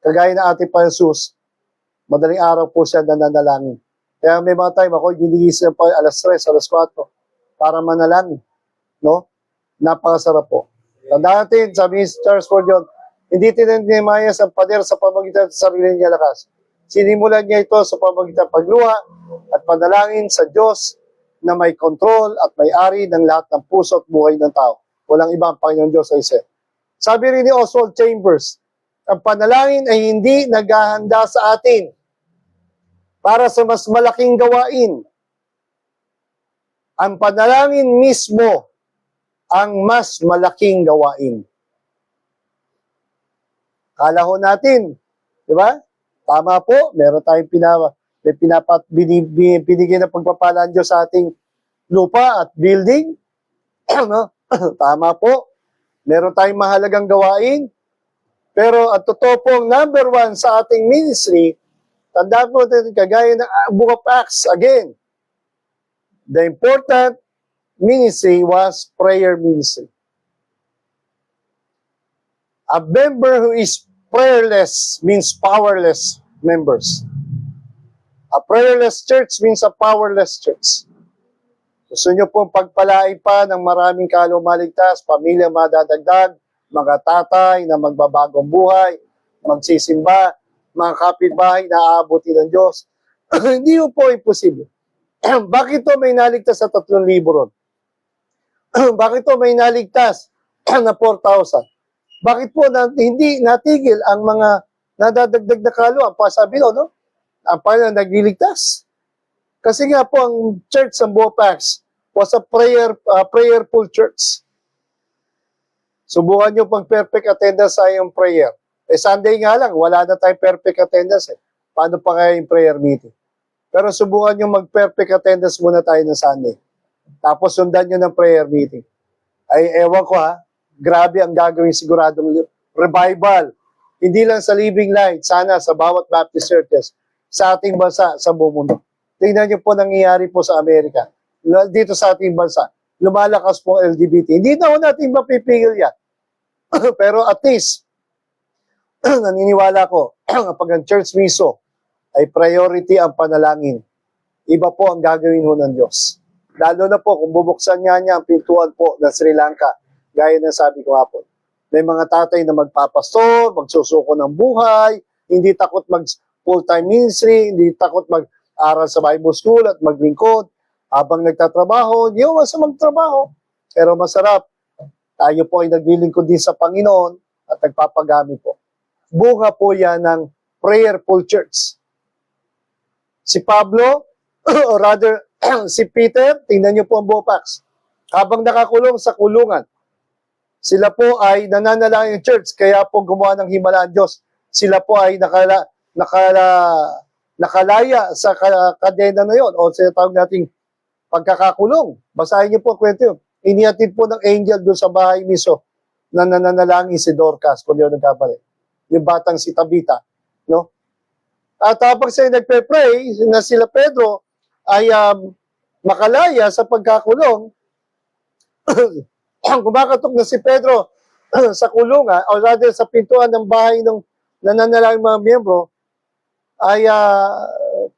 A: Kagaya na ating pa Jesus, madaling araw po siya nananalangin. Kaya may mga time ako, ginigising pa alas 3, alas 4, para manalangin. No? Napakasarap po. Tandaan natin, sabi ni Charles Spurgeon, hindi tinanimayas ang pader sa pamagitan sa sarili niya lakas. Sinimulan niya ito sa pamagitan pagluha at panalangin sa Diyos na may kontrol at may-ari ng lahat ng puso at buhay ng tao. Walang ibang Panginoon Diyos sa isa. Sabi rin ni Oswald Chambers, ang panalangin ay hindi naghahanda sa atin para sa mas malaking gawain. Ang panalangin mismo ang mas malaking gawain. Kala ho natin, di ba? Tama po, meron tayong binigyan ng pagpapalaan Diyos sa ating lupa at building. No? Tama po, meron tayong mahalagang gawain. Pero ang totoo pong number 1 sa ating ministry, tandaan po natin, kagaya ng Book of Acts, again, the important ministry was prayer ministry. A member who is prayerless means powerless members. A prayerless church means a powerless church. Gusto nyo pong pagpalain pa ng maraming kalumaligtas, pamilya madadagdag, mga tatay na magbabagong buhay, magsisimba, mga kapitbahay na aabuti ng Diyos. Hindi po imposible. Bakit to may naligtas sa 3,000 ron? Bakit to may naligtas na 4,000? Bakit po hindi natigil ang mga nadadagdag na kaluan? Pasabi no? Ang Panginoon nagliligtas. Kasi nga po ang church ng Bopax was a prayerful church. Subukan nyo pang perfect attendance sa iyong prayer. Sunday nga lang, wala na tayong perfect attendance eh. Paano pa kaya yung prayer meeting? Pero subukan nyo mag-perfect attendance muna tayo ng Sunday. Tapos sundan nyo ng prayer meeting. Ay, ewan ko ha, grabe ang gagawin siguradong revival. Hindi lang sa Living Light, sana sa bawat Baptist churches, sa ating bansa, sa buong mundo. Tingnan nyo po nangyayari po sa Amerika. Dito sa ating bansa, lumalakas po ang LGBT. Hindi na natin mapipigil yan. Pero at least, naniniwala ko, kapag ang church miso ay priority ang panalangin, iba po ang gagawin ho ng Diyos. Lalo na po kung bubuksan niya ang pintuan po ng Sri Lanka, gaya ng sabi ko hapon. May mga tatay na magpapastor, magsusuko ng buhay, hindi takot mag full-time ministry, hindi takot mag-aral sa Bible school at maglingkod. Habang nagtatrabaho, hindi mo sa magtrabaho. Pero masarap, tayo po ay naglilingkod din sa Panginoon at nagpapagamit po. Bunga po yan ng prayerful church. Si Pablo, or rather, si Peter, tingnan niyo po ang Bopax. Habang nakakulong sa kulungan, sila po ay nananalangin ng church, kaya po gumawa ng himala ang Diyos. Sila po ay nakalaya sa kadena na yon o sa tawag nating pagkakakulong. Basahin niyo po ang kwento yun. Inihatid po ng angel doon sa bahay miso na nananalangin si Dorcas, kung yun nagkabalik. Yung batang si Tabita. No? At habang sila nagpe-pray na sila Pedro ay makalaya sa pagkakulong, kumakatok na si Pedro sa kulungan, o rather sa pintuan ng bahay ng nananalangin mga miyembro, ay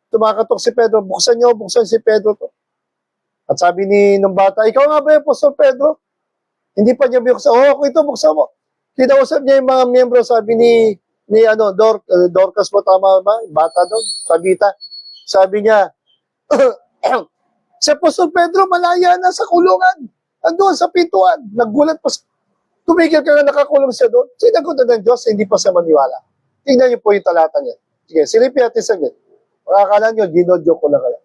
A: tumakatok si Pedro, buksan si Pedro to. At sabi nung bata, ikaw nga ba yung Apostol Pedro? Hindi pa niya buksan. Okay ito, buksan mo. Kinausap niya yung mga miyembro, sabi ni Dorcas mo, tama ba? Bata doon, Tabita. Sabi niya, si Apostol Pedro malaya na sa kulungan. Andun sa pintuan. Naggulat pa. Tumigil ka na nakakulong siya doon. Sinagot na ng Diyos, hindi pa siya maniwala. Tingnan niyo po yung talata niya. Sige, silipin natin saglit. Makakala niyo, ginodyo ko lang kaya.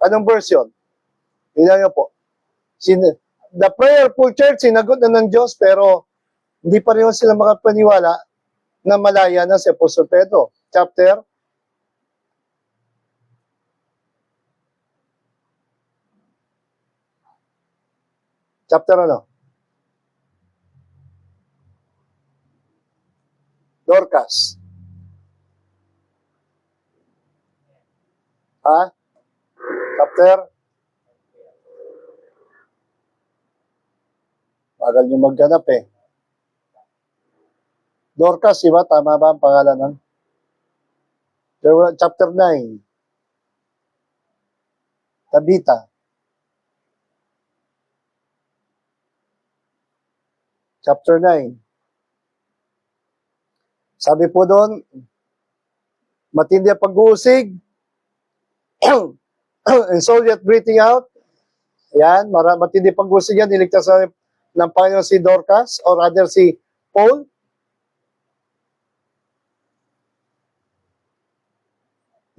A: Anong version? Tingnan niyo po. The prayerful church, sinagot na ng Diyos, pero hindi pa rin sila makapaniwala na malaya na si Apostol Pedro. Chapter ano? Dorcas. Ha? Chapter? Bagal nyo magganap eh. Dorcas, di ba? Tama ba ang pangalan nun? Chapter 9. Tabita. Chapter 9. Sabi po doon, matindi ang pag-uusig, and so yet breathing out. Ayan, matindi pag-uusig yan, niligtas ng Panginoon si Dorcas, or rather si Paul.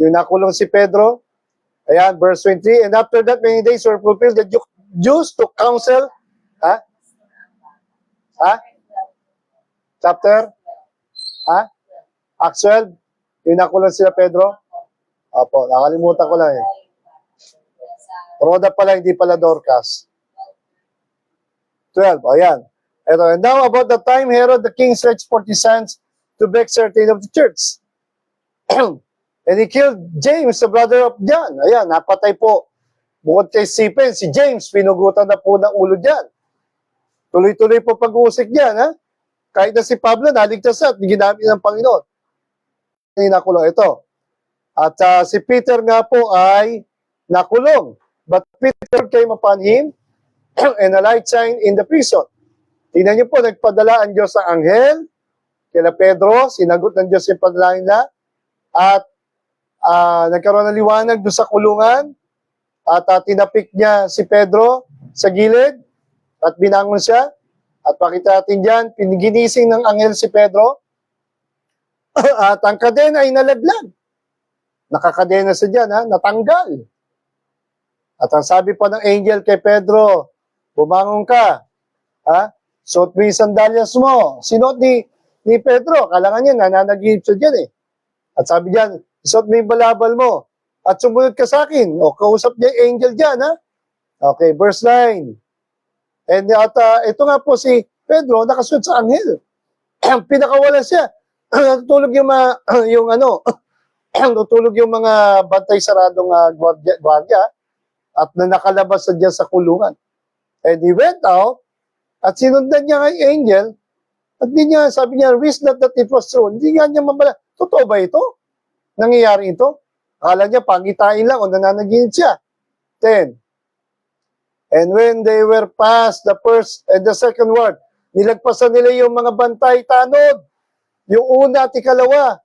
A: Yung nakulong si Pedro. Ayan, verse 23. And after that, many days were fulfilled, the Jews took counsel. Ha? Ha? Chapter? Ha? Acts 12? Yung nakulong sila Pedro? Opo, nakalimutan ko lang eh. Roda pala, hindi pala Dorcas. 12, ayan. Ito, and now about the time Herod the king stretched forth his hands to vex certain of the church. And he killed James, the brother of John. Ayan, napatay po. Bukod kay Stephen, si James, pinugutan na po ng ulo dyan. Tuloy-tuloy po pag-uusik dyan, ha? Kahit na si Pablo, naligtas at ginamit ng Panginoon. Nakulong ito. At si Peter nga po ay nakulong. But Peter came upon him and a light shine in the prison. Tingnan niyo po, nagpadala ang Diyos sa anghel kila Pedro, sinagot ng Diyos yung padalain na, at nagkaroon ng liwanag doon sa kulungan, at tinapik niya si Pedro sa gilid, at binangon siya, at pakita natin dyan, piniginising ng anghel si Pedro, at ang kadena ay nalaglag. Nakakadena siya dyan, ha? Natanggal. At ang sabi pa ng angel kay Pedro, bumangon ka, ha? Suot mo yung sandalyas mo. Sinuot ni Pedro, kalangan niya, nananaginip siya dyan eh. At sabi dyan, suot mo yung balabal mo, at sumunod ka sa akin. O, kausap niya yung angel dyan, ha? Okay, verse 9. And ito nga po si Pedro, nakasuot sa anghel. Pinakawalan siya. Natutulog yung natutulog yung mga bantay saradong gwardiya, at nakalabas na dyan sa kulungan. And he went out, at sinundan niya kay angel, at sabi niya, wish not that it was true. Hindi nga niya mabala. Totoo ba ito? Nangyayari ito? Akala niya, pangitain lang o nananaginip siya. 10. And when they were past the first and the second ward, nilagpasan nila yung mga bantay tanod. Yung una at ikalawa.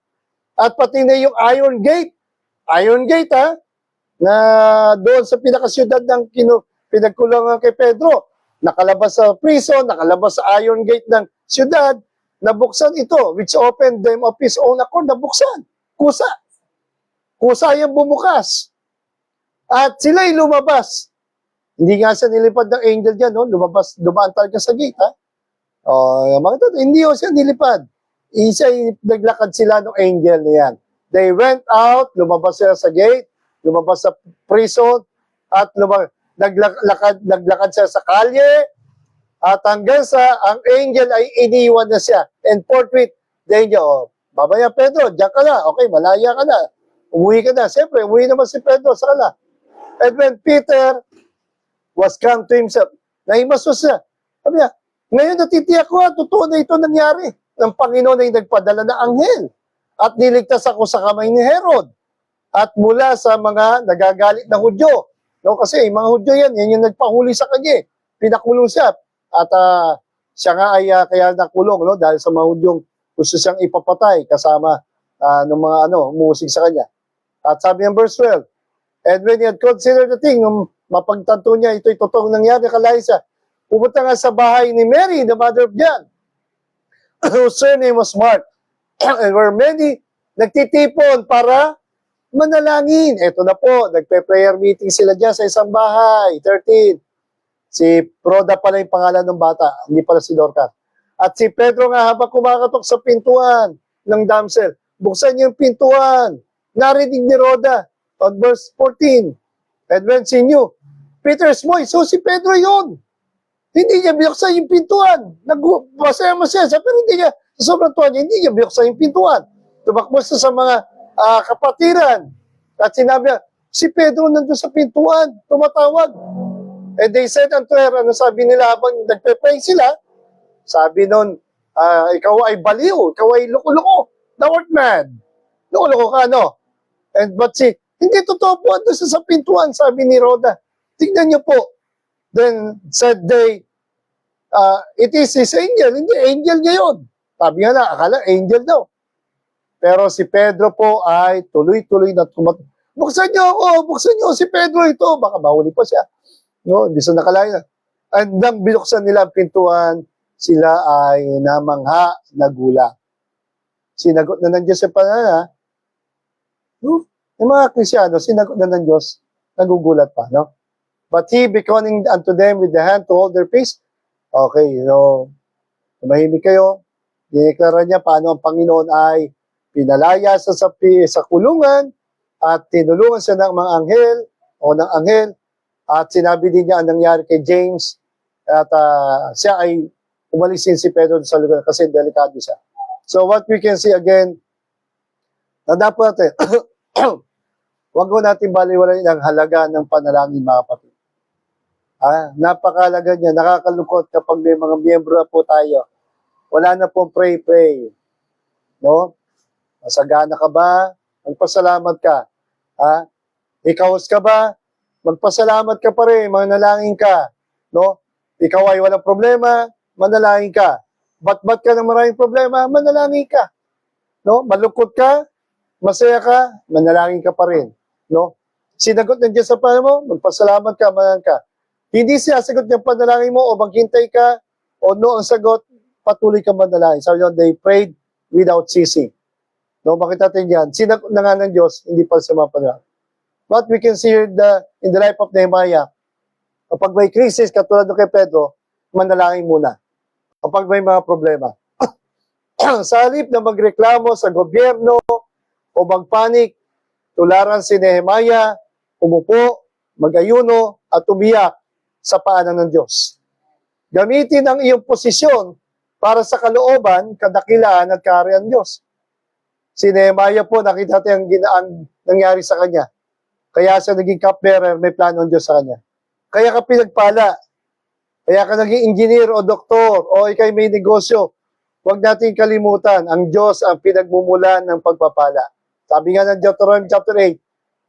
A: At pati na yung Iron Gate. Iron Gate, ha? Na doon sa pinakasyudad ng pinagkulangan kay Pedro. Nakalabas sa prison, nakalabas sa Iron Gate ng syudad, nabuksan ito, which opened them of his own accord, nabuksan. Kusa. Kusa yung bumukas. At sila'y lumabas. Hindi nga siya nilipad ng angel dyan, no? Lumabas, dumaan talaga sa gate, ha? Mga tato, hindi ho siya nilipad. Naglakad sila ng angel na yan. They went out, lumabas sila sa gate, lumabas sa prison, at naglakad siya sa kalye, at hanggang sa ang angel ay iniwan na siya. And forthwith, the angel, babaya Pedro, diyan ka na, okay, malaya ka na, umuwi ka na. Siyempre, umuwi naman si Pedro sa kala. And when Peter was come to himself, nahimasos siya. Sabi niya, ngayon natitiyak ko, totoo na ito nangyari. Ng Panginoon ay nagpadala na anghel. At niligtas ako sa kamay ni Herod. At mula sa mga nagagalit na Hudyo. No, kasi mga Hudyo yan yung nagpahuli sa kanya. Pinakulong siya. At siya nga ay kaya nakulong, no, dahil sa mga Hudyong gusto siyang ipapatay kasama ng mga umusig sa kanya. At sabi ng verse 12, And when he had considered the thing, nung mapagtanto niya, ito'y totoong nangyari kay Liza, pumunta nga sa bahay ni Mary, the mother of John, whose surname was Mark. And where many nagtitipon para manalangin. Ito na po, nagpe-prayer meeting sila dyan sa isang bahay. 13. Si Rhoda pala yung pangalan ng bata, hindi pala si Dorcas. At si Pedro nga habang kumakatok sa pintuan ng damsel, buksan niya yung pintuan. Narinig ni Rhoda on verse 14. And when she knew, Peter's voice, so si Pedro yun. Hindi niya binuksan yung pintuan. Masaya-masaya siya, pero hindi niya, sa sobrang tuwa niya, hindi niya binuksan yung pintuan. Tumakbo siya sa mga kapatiran. At sinabi niya, si Pedro nandun sa pintuan, tumatawag. And they said unto her, ano sabi nila habang nagpe-pray sila, sabi nun, ikaw ay baliw, ikaw ay loko-loko, thou art mad. Loko-loko ka, no? But hindi totoo po, andun sa pintuan, sabi ni Rhoda. Tignan niyo po. Then said they, it is his angel. Hindi, angel niya yun. Sabi nga na, akala angel daw. Pero si Pedro po ay tuloy-tuloy na buksan niyo si Pedro ito. Baka mahuli pa siya. No, hindi sa nakalaya. And nang binuksan nila ang pintuan, sila ay namangha, nagulat. Sinagot na ng Diyos sa panana. No? Yung mga Krisyano, sinagot na ng Diyos, nagugulat pa, no? But he beckoning unto them with the hand to hold their peace. Okay, tumahimik kayo. Dineklara niya paano ang Panginoon ay pinalaya sa kulungan at tinulungan siya ng mga anghel o ng anghel at sinabi din niya ang nangyari kay James at siya ay umalis din si Pedro sa lugar kasi delikado siya. So what we can see again, na dapat natin, wag mo natin baliwalain ang halaga ng panalangin, mga kapatid. Napakalaga niya, nakakalungkot kapag may mga miyembro na po tayo. Wala na pong pray. No? Masagana ka ba? Magpasalamat ka. Ikaw ka ba? Magpasalamat ka pa rin, manalangin ka. No? Ikaw ay walang problema, manalangin ka. Bat-bat ka ng maraming problema, manalangin ka. No? Malungkot ka, masaya ka, manalangin ka pa rin. No? Sinagot ng Diyos sa panahon mo, magpasalamat ka, manalangin ka. Hindi siya sagot ng panalangin mo o maghintay ka o no ang sagot, patuloy ka manalangin. Sabi nyo, they prayed without ceasing. No, makita natin yan. Sinagot na nga ng Diyos, hindi pa sa mga panalangin. But we can see here in the life of Nehemiah, kapag may crisis, katulad ng kay Pedro, manalangin muna. Kapag may mga problema. Sa halip na magreklamo sa gobyerno o magpanik, tularan si Nehemiah, umupo, mag-ayuno, at umiyak sa paanan ng Diyos. Gamitin ang iyong posisyon para sa kalooban, kadakilaan at kaharian ng Diyos. Si Nehemiah po, nakita natin ang nangyari sa kanya. Kaya siya naging cupbearer, may plano ng Diyos sa kanya. Kaya ka pinagpala. Kaya ka naging engineer o doktor o ikay may negosyo. Huwag natin kalimutan, ang Diyos ang pinagmumulan ng pagpapala. Sabi nga ng Deuteronomy chapter 8,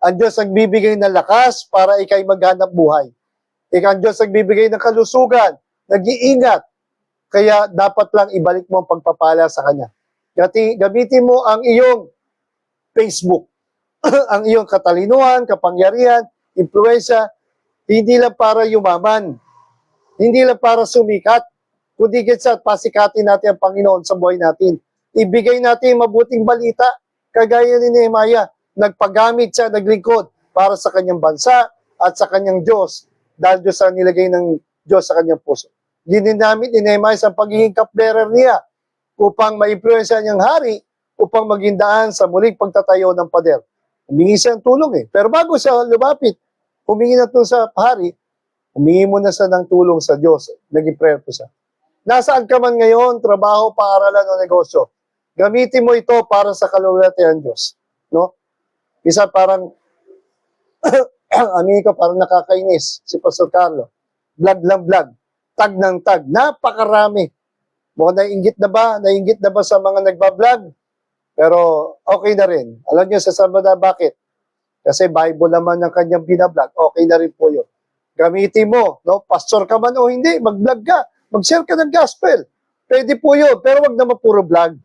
A: ang Diyos ang bibigay ng lakas para ikay maghanap buhay. Ang Diyos ang bibigay ng kalusugan, nag-iingat. Kaya dapat lang ibalik mo ang pagpapala sa Kanya. Gamitin mo ang iyong Facebook, ang iyong katalinuhan, kapangyarihan, impluensya, hindi lang para yumaman, hindi lang para sumikat, kundi sa pasikatin natin ang Panginoon sa buhay natin. Ibigay natin mabuting balita, kagaya ni Nehemiah, nagpagamit siya, naglingkod para sa kanyang bansa at sa kanyang Diyos, dahil Diyos ang nilagay ng Diyos sa kanyang puso. Ginamit ni Nehemiah sa pagiging cupbearer niya upang ma-influensya niyang hari, upang maging daan sa muling pagtatayo ng pader. Humingi siya ng tulong Pero bago siya lumapit, humingi na tulong sa hari, humingi muna siya ng tulong sa Diyos. Naging prayer po siya. Nasaan ka man ngayon, trabaho, paaralan o negosyo, gamitin mo ito para sa kalulatian ng Diyos. No? Isa parang, amigo, parang nakakainis si Pastor Carlo. Vlog lang vlog. Tag ng tag. Napakarami. Mukhang naiinggit na ba? Naiinggit na ba sa mga nagbablog? Pero okay na rin. Alam niyo sa Sabada bakit? Kasi Bible naman ang kanyang binablog. Okay na rin po yun. Gamitin mo. No? Pastor ka man o hindi, mag-vlog ka. Mag-share ka ng gospel. Pwede po yun. Pero wag naman puro vlog.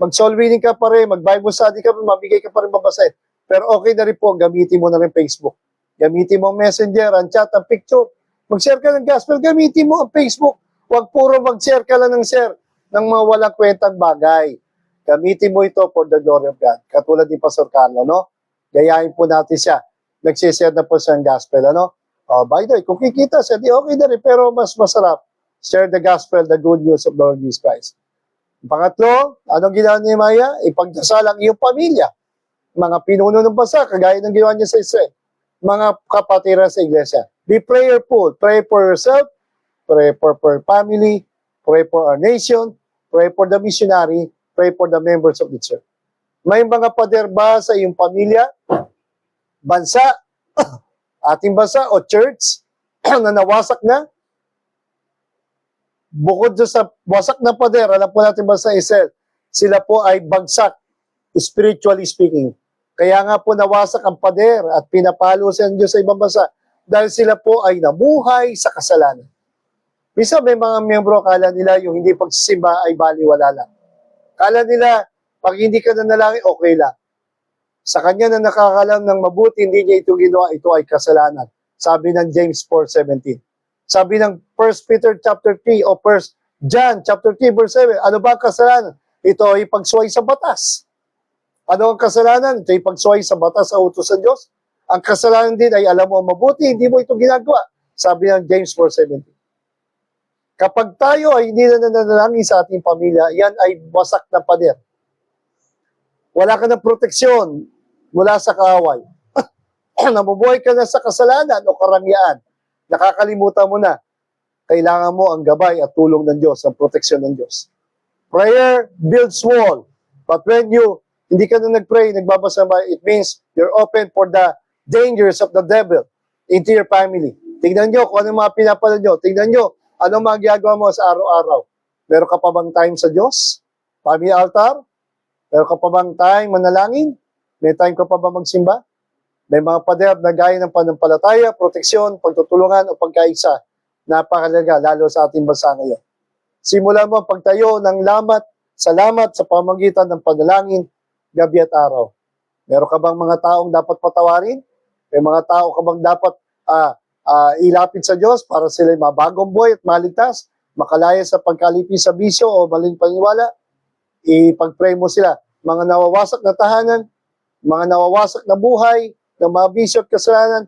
A: Mag-soul winning ka pa rin. Mag-Bible study ka pa rin. Mabigay ka pa rin mabasahin. Pero okay na rin po. Gamitin mo na rin Facebook. Gamitin mo ang messenger, ang chat, ang picture. Mag-share ka ng gospel, gamitin mo ang Facebook. Huwag puro mag-share ka lang ng share ng mga walang kwentang bagay. Gamitin mo ito for the glory of God. Katulad ni Pastor Carlo, no? Gayahin po natin siya. Nagsishare na po siya ng gospel, ano? By the way, kung kikita siya, di okay na rin, pero mas masarap. Share the gospel, the good news of the Lord Jesus Christ. Pangatlo, anong ginawa ni Nehemiah? Ipagdasal ang iyong pamilya. Mga pinuno ng bansa, kagaya ng ginawa niya sa Israel. Mga kapatiran sa iglesia. Be prayerful. Pray for yourself. Pray for family. Pray for our nation. Pray for the missionary. Pray for the members of the church. May mga pader ba sa iyong pamilya, bansa, ating bansa o church na nawasak na? Bukod sa wasak na pader, alam po natin ba sa Israel, sila po ay bagsak, spiritually speaking. Kaya nga po nawasak ang pader at pinapalo sa Diyos sa ibang bansa dahil sila po ay namuhay sa kasalanan. Bisa may mga miyembro, kala nila yung hindi pagsisimba ay baliwala lang. Kala nila, pag hindi ka nanalangin, okay lang. Sa kanya na nakakalam ng mabuti, hindi niya ito ginawa, ito ay kasalanan. Sabi ng James 4:17. Sabi ng 1 Peter chapter 3 o 1 John chapter 3 verse 7, ano ba kasalanan? Ito ay pagsuway sa batas. Ano ang kasalanan? Ito ay pagsuway sa batas sa utos ng Diyos. Ang kasalanan din ay alam mo mabuti, hindi mo ito ginagawa. Sabi ng James 4:17. Kapag tayo ay hindi na nananalangin sa ating pamilya, yan ay wasak na pader. Wala ka ng proteksyon mula sa kaaway. Namubuhay ka na sa kasalanan o karangyaan. Nakakalimutan mo na. Kailangan mo ang gabay at tulong ng Diyos, ang proteksyon ng Diyos. Prayer builds wall. But when hindi ka na nag-pray, nagbabasa ba, it means you're open for the dangers of the devil into your family. Tingnan nyo kung ano mga pinapala nyo. Tingnan nyo ano mga ginagawa mo sa araw-araw. Meron ka pa bang time sa Diyos? Family altar? Meron ka pa bang time manalangin? May time ka pa ba magsimba? May mga pader na gaya ng panampalataya, proteksyon, pagtutulungan o pagkaisa. Napakalaga, lalo sa ating bansa ngayon. Simulan mo ang pagtayo ng salamat sa pamamagitan ng panalangin, gabi at araw. Meron ka bang mga taong dapat patawarin? May mga tao ka bang dapat ilapit sa Diyos para sila mabagong buhay at maligtas, makalaya sa pagkalipi sa bisyo o maling paniniwala? Ipag-pray mo sila. Mga nawawasak na tahanan, mga nawawasak na buhay, ng mga bisyo at kasalanan,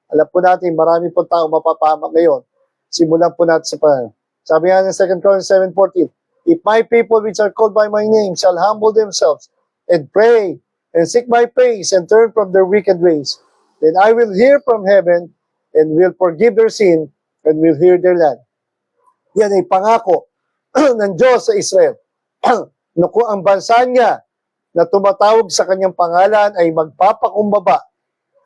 A: alam po natin, marami po tao mapapahamak ngayon. Simulan po natin sa panahon. Sabi nga ng 2 Chronicles 7:14, if my people which are called by my name shall humble themselves and pray and seek my face and turn from their wicked ways, then I will hear from heaven and will forgive their sin and will heal their land. Yan ay pangako ng Diyos sa Israel. Na kung ang bansa niya na tumatawag sa kanyang pangalan ay magpapakumbaba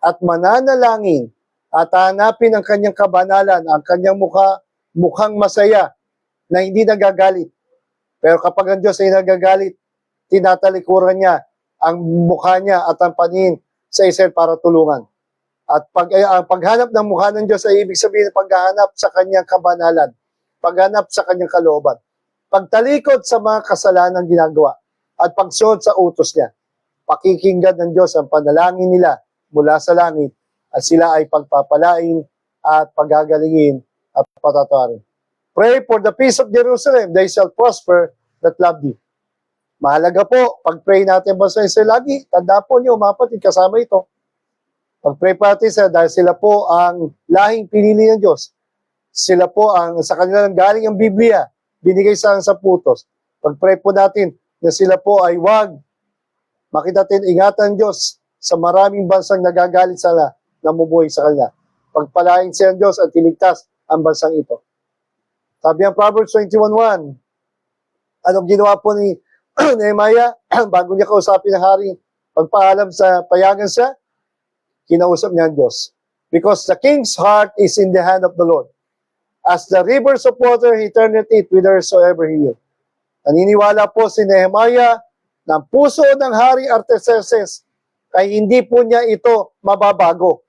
A: at mananalangin at hanapin ang kanyang kabanalan, ang kanyang mukhang masaya na hindi nagagalit. Pero kapag ang Diyos ay nagagalit, tinatalikuran niya ang mukha niya at ang paningin sa Israel para tulungan. At ang paghanap ng mukha ng Diyos ay ibig sabihin paghahanap sa kanyang kabanalan, paghanap sa kanyang kalooban, pagtalikod sa mga kasalanan ginagawa, at pagsunod sa utos niya. Pakikinggan ng Diyos ang panalangin nila mula sa langit at sila ay pagpapalain at pagagalingin at patatawarin. Pray for the peace of Jerusalem. They shall prosper that love thee. Mahalaga po, pag-pray natin ba sa Israel lagi, tanda po niyo, mga kapatid, kasama ito. Pag-pray pa natin sila dahil sila po ang lahing pinili ng Diyos. Sila po ang, sa kanila galing ang Biblia, binigay sa putos. Pag-pray po natin na sila po ay makita natin, ingatan Diyos sa maraming bansang nagagalit sa namubuhay sa kanila. Pagpalain siya ng Diyos at iligtas ang bansang ito. Sabi ang Proverbs 21:1, anong ginawa po ni Nehemiah bago niya kausapin ang hari, pagpaalam sa payagan siya, kinausap niya ang Diyos. Because the king's heart is in the hand of the Lord. As the rivers of water, he turneth it whithersoever he will. Naniniwala po si Nehemiah na ang puso ng Hari Artaxerxes ay hindi po niya ito mababago.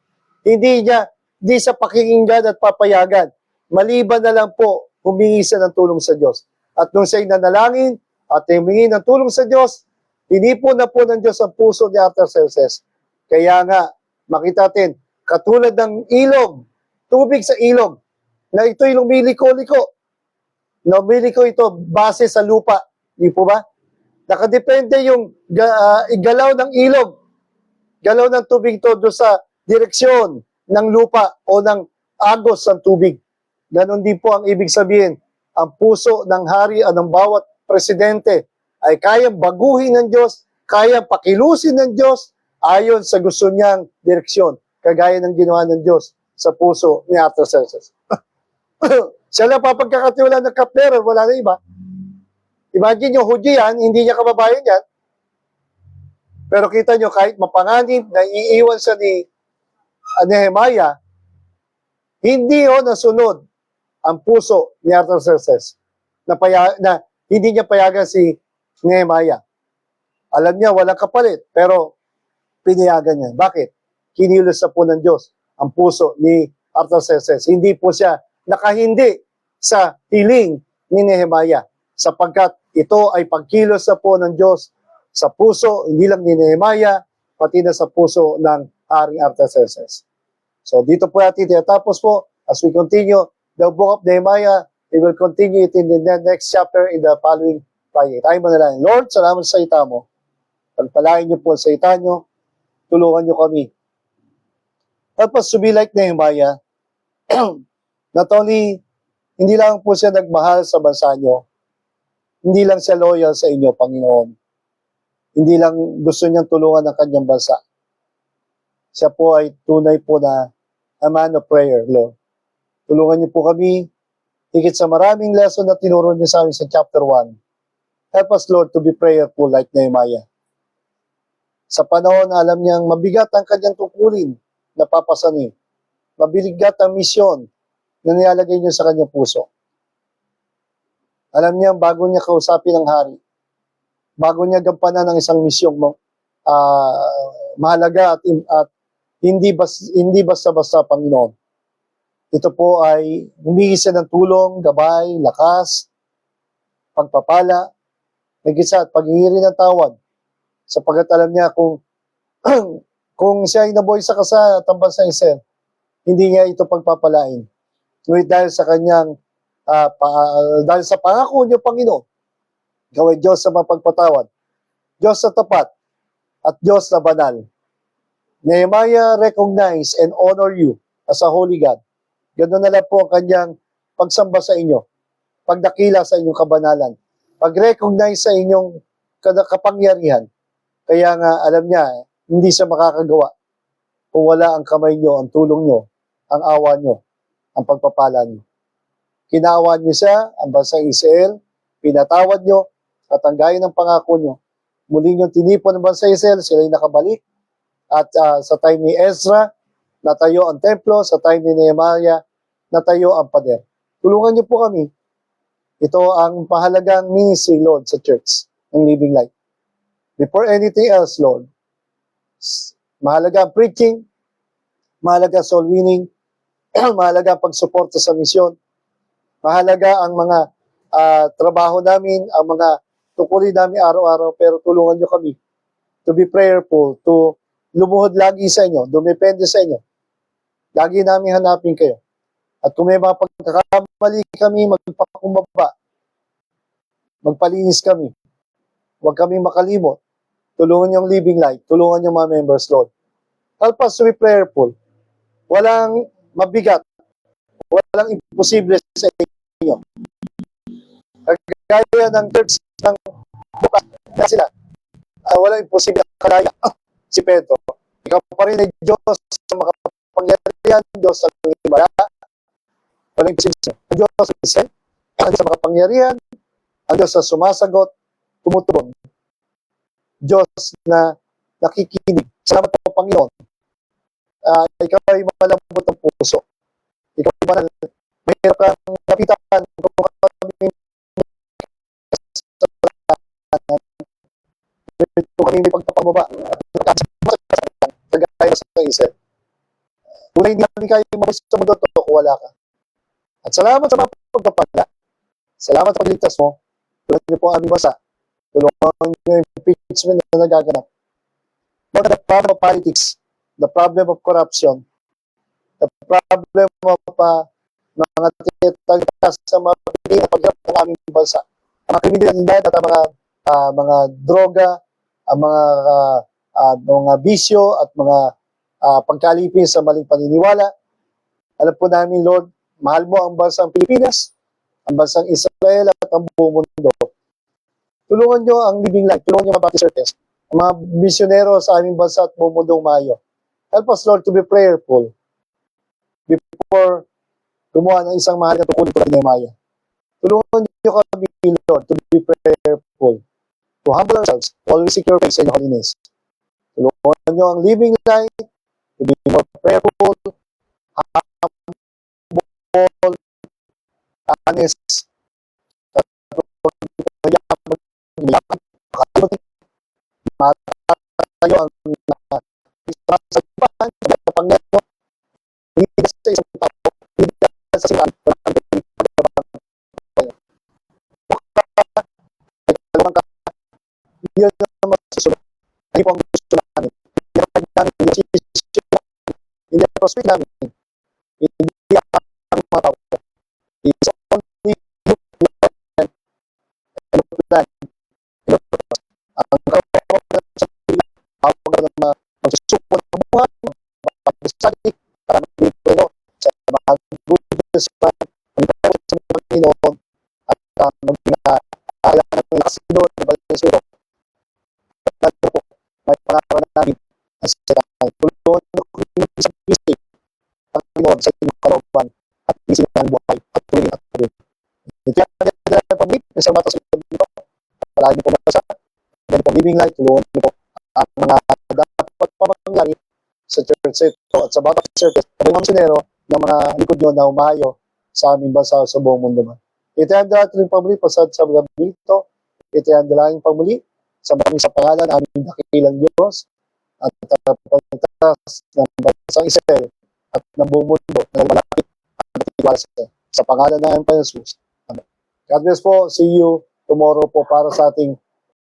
A: Hindi sa pakikinggan at papayagan. Maliban na lang po, humingi siya ng tulong sa Diyos. At nung siya'y nanalangin at humingi ng tulong sa Diyos, hinipon na po ng Diyos ang puso ni Artaxerxes. Kaya nga, makita natin, katulad ng ilog, tubig sa ilog, na ito'y lumiliko-liko. Lumiliko ito base sa lupa. Di po ba? Nakadepende yung igalaw ng ilog, galaw ng tubig ito doon sa direksyon ng lupa o ng agos ng tubig. Ganon din po ang ibig sabihin. Ang puso ng hari o ng bawat presidente ay kayang baguhin ng Diyos, kayang pakilusin ng Diyos ayon sa gusto niyang direksyon, kagaya ng ginawa ng Diyos sa puso ni Artaxerxes. Siya lang papagkakatiwala ng cupbearer, wala na iba. Imagine yung Hudyo yan, hindi niya kababayan yan. Pero kita nyo, kahit mapanganib na iiwan siya ni Nehemiah, hindi nasunod ang puso ni Artaxerxes na hindi niya payagan si Nehemiah. Alam niya, walang kapalit, pero pinayagan niya. Bakit? Kinilos na po ng Diyos ang puso ni Artaxerxes. Hindi po siya nakahindi sa hiling ni Nehemiah, sapagkat ito ay pagkilos na po ng Diyos sa puso, hindi lang ni Nehemiah, pati na sa puso ng Haring Artaxerxes. So dito po natin tinatapos po, as we continue the book of Nehemiah, we will continue it in the next chapter in the following Friday. Tayo manalangin. Lord, salamat sa ita mo. Pagpalain niyo po sa ita niyo, tulungan niyo kami. Help us to be like Nehemiah. Not only, hindi lang po siya nagmahal sa bansa niyo, hindi lang siya loyal sa inyo, Panginoon. Hindi lang gusto niyang tulungan ang kanyang bansa. Siya po ay tunay po na a man of prayer, Lord. Tulungan niyo po kami, higit sa maraming lesson na tinuro niyo sa amin sa chapter 1. Help us, Lord, to be prayerful like Nehemiah. Sa panahon na alam niyang mabigat ang kanyang tukulin na papasanin, mabigat ang misyon na nilalagay niyo sa kanyang puso. Alam niya, bago niya kausapin ang hari, bago niya gampanan ng isang misyong mahalaga at hindi basta-basta, Panginoon. Ito po ay humingi siya ng tulong, gabay, lakas, pagpapala, nagisa at paghingi ng tawad, sapagkat alam niya kung kung siya ay nabuhay sa katambal sa Israel, hindi niya ito pagpapalain. Ngunit dahil sa kanyang dahil sa pangako niyo, Panginoon, gawin Diyos sa mapagpatawad, Diyos na tapat, at Diyos na banal. Nehemiah recognize and honor you as a holy God. Ganoon na lang po ang kanyang pagsamba sa inyo, pagdakila sa inyong kabanalan, pag-recognize sa inyong kapangyarihan. Kaya nga, alam niya, hindi siya makakagawa kung wala ang kamay niyo, ang tulong niyo, ang awa niyo, ang pagpapala niyo. Kinaawan niyo siya, ang bansang Israel, pinatawad niyo, at ang gaya ng pangako niyo. Muli niyo tinipon ng bansang Israel, sila'y nakabalik. At sa time ni Ezra, natayo ang templo, sa time ni Nehemiah, natayo ang pader. Tulungan niyo po kami. Ito ang mahalagang ministry, Lord, sa church, ng Living Light. Before anything else, Lord, mahalaga ang preaching, mahalaga soul winning, mahalaga pagsuporta sa misyon, mahalaga ang mga trabaho namin, ang mga tukulin namin araw-araw, pero tulungan niyo kami to be prayerful, to lumuhod lagi sa inyo, dumepende sa inyo. Lagi namin hanapin kayo. At kung may mga pagkakamali kami, magpakumbaba, magpalinis kami. Huwag kami makalimot. Tulungan yung Living Light, tulungan yung mga members, Lord. Help us to be prayerful. Walang mabigat, walang imposible sa inyo. Kagaya ng church ng bukas na sila, walang imposible na kalaya. Si Pedro, ikaw pa rin ay Diyos sa makapangyarihan, Diyos sa himala, walang imposible. Ang Diyos sa Israel, ang Diyos sa makapangyarihan, ang Diyos sa sumasagot, tumutulong. Diyos na nakikinig. Salamat po, Panginoon. Ikaw ay malambot ang puso. Ikaw ay banal. Mahirap kang kapitan kung kami kami may pagpapababa at kagaya sa Israel. Kung hindi namin kayo mabos sa mundo, kung wala ka. At salamat sa mga pagpapala. Salamat sa pagligtas mo. Tulad niyo po ang aming basa. Tulungan niyo yung impeachment na nagaganap. Not the problem of politics, the problem of corruption, problema pa mga tinatagdas sa mga piling at paghirap ng aming bansa. Mga kriminalidad at ang mga droga, ang mga bisyo at mga pagkalipin sa maling paniniwala. Alam po namin, Lord, mahal mo ang bansang Pilipinas, ang bansang Israel at ang buong mundo. Tulungan nyo ang Living Life, tulungan nyo mga Baptist Churches, ang mga misyonero sa aming bansa at buong mundong mayo. Help us, Lord, to be prayerful before gumawa ng isang mahal na tungkulin tulad ni Nehemiah. Tulungan nyo kami, Lord, to be prayerful, to humble ourselves, to always seek your face and holiness. Tulungan nyo ang Living Life, to be more prayerful, humble, honest, tayo ang sa ipan, sa Panginoon, hindi sa isang tao, hindi sa isang yun ang masusunod. Hindi po ang gusto namin. Hindi ang namin, hindi ang prospect namin. Hindi ang mga tao. It's only you and plan. Ang kawalan sa pila, ako na magsusuko ng buhay, magpapasali, para magpapalo sa mga gusto sa Panginoon at mag-aayahan ng kasinod ng Balasuro. May pangalan namin ang sa tulungan ng sa bisig, Panginoon sa inyong kalooban at isip ng buhay at tuloy at tuloy. Ito yung pamit, isang mata sa dito, palagi po sa ganito pong Living Life, tulungan niyo po ang mga dapat pamangyari sa church ito at sa Baptist Church at mga misyonero ng mga likod nyo na umayo sa aming bansa sa buong mundo man. Ito yung dating pamuli, pasad sa gabi ito, ito yung dalangin pamuli, sa maraming sa pangalan, aming dakilang Diyos, at pagtatas ng bansang Israel at ng buong mundo na malapit at natiwala sa pangalan ng Panginoon Jesus. Amen. God bless po. See you tomorrow po para sa ating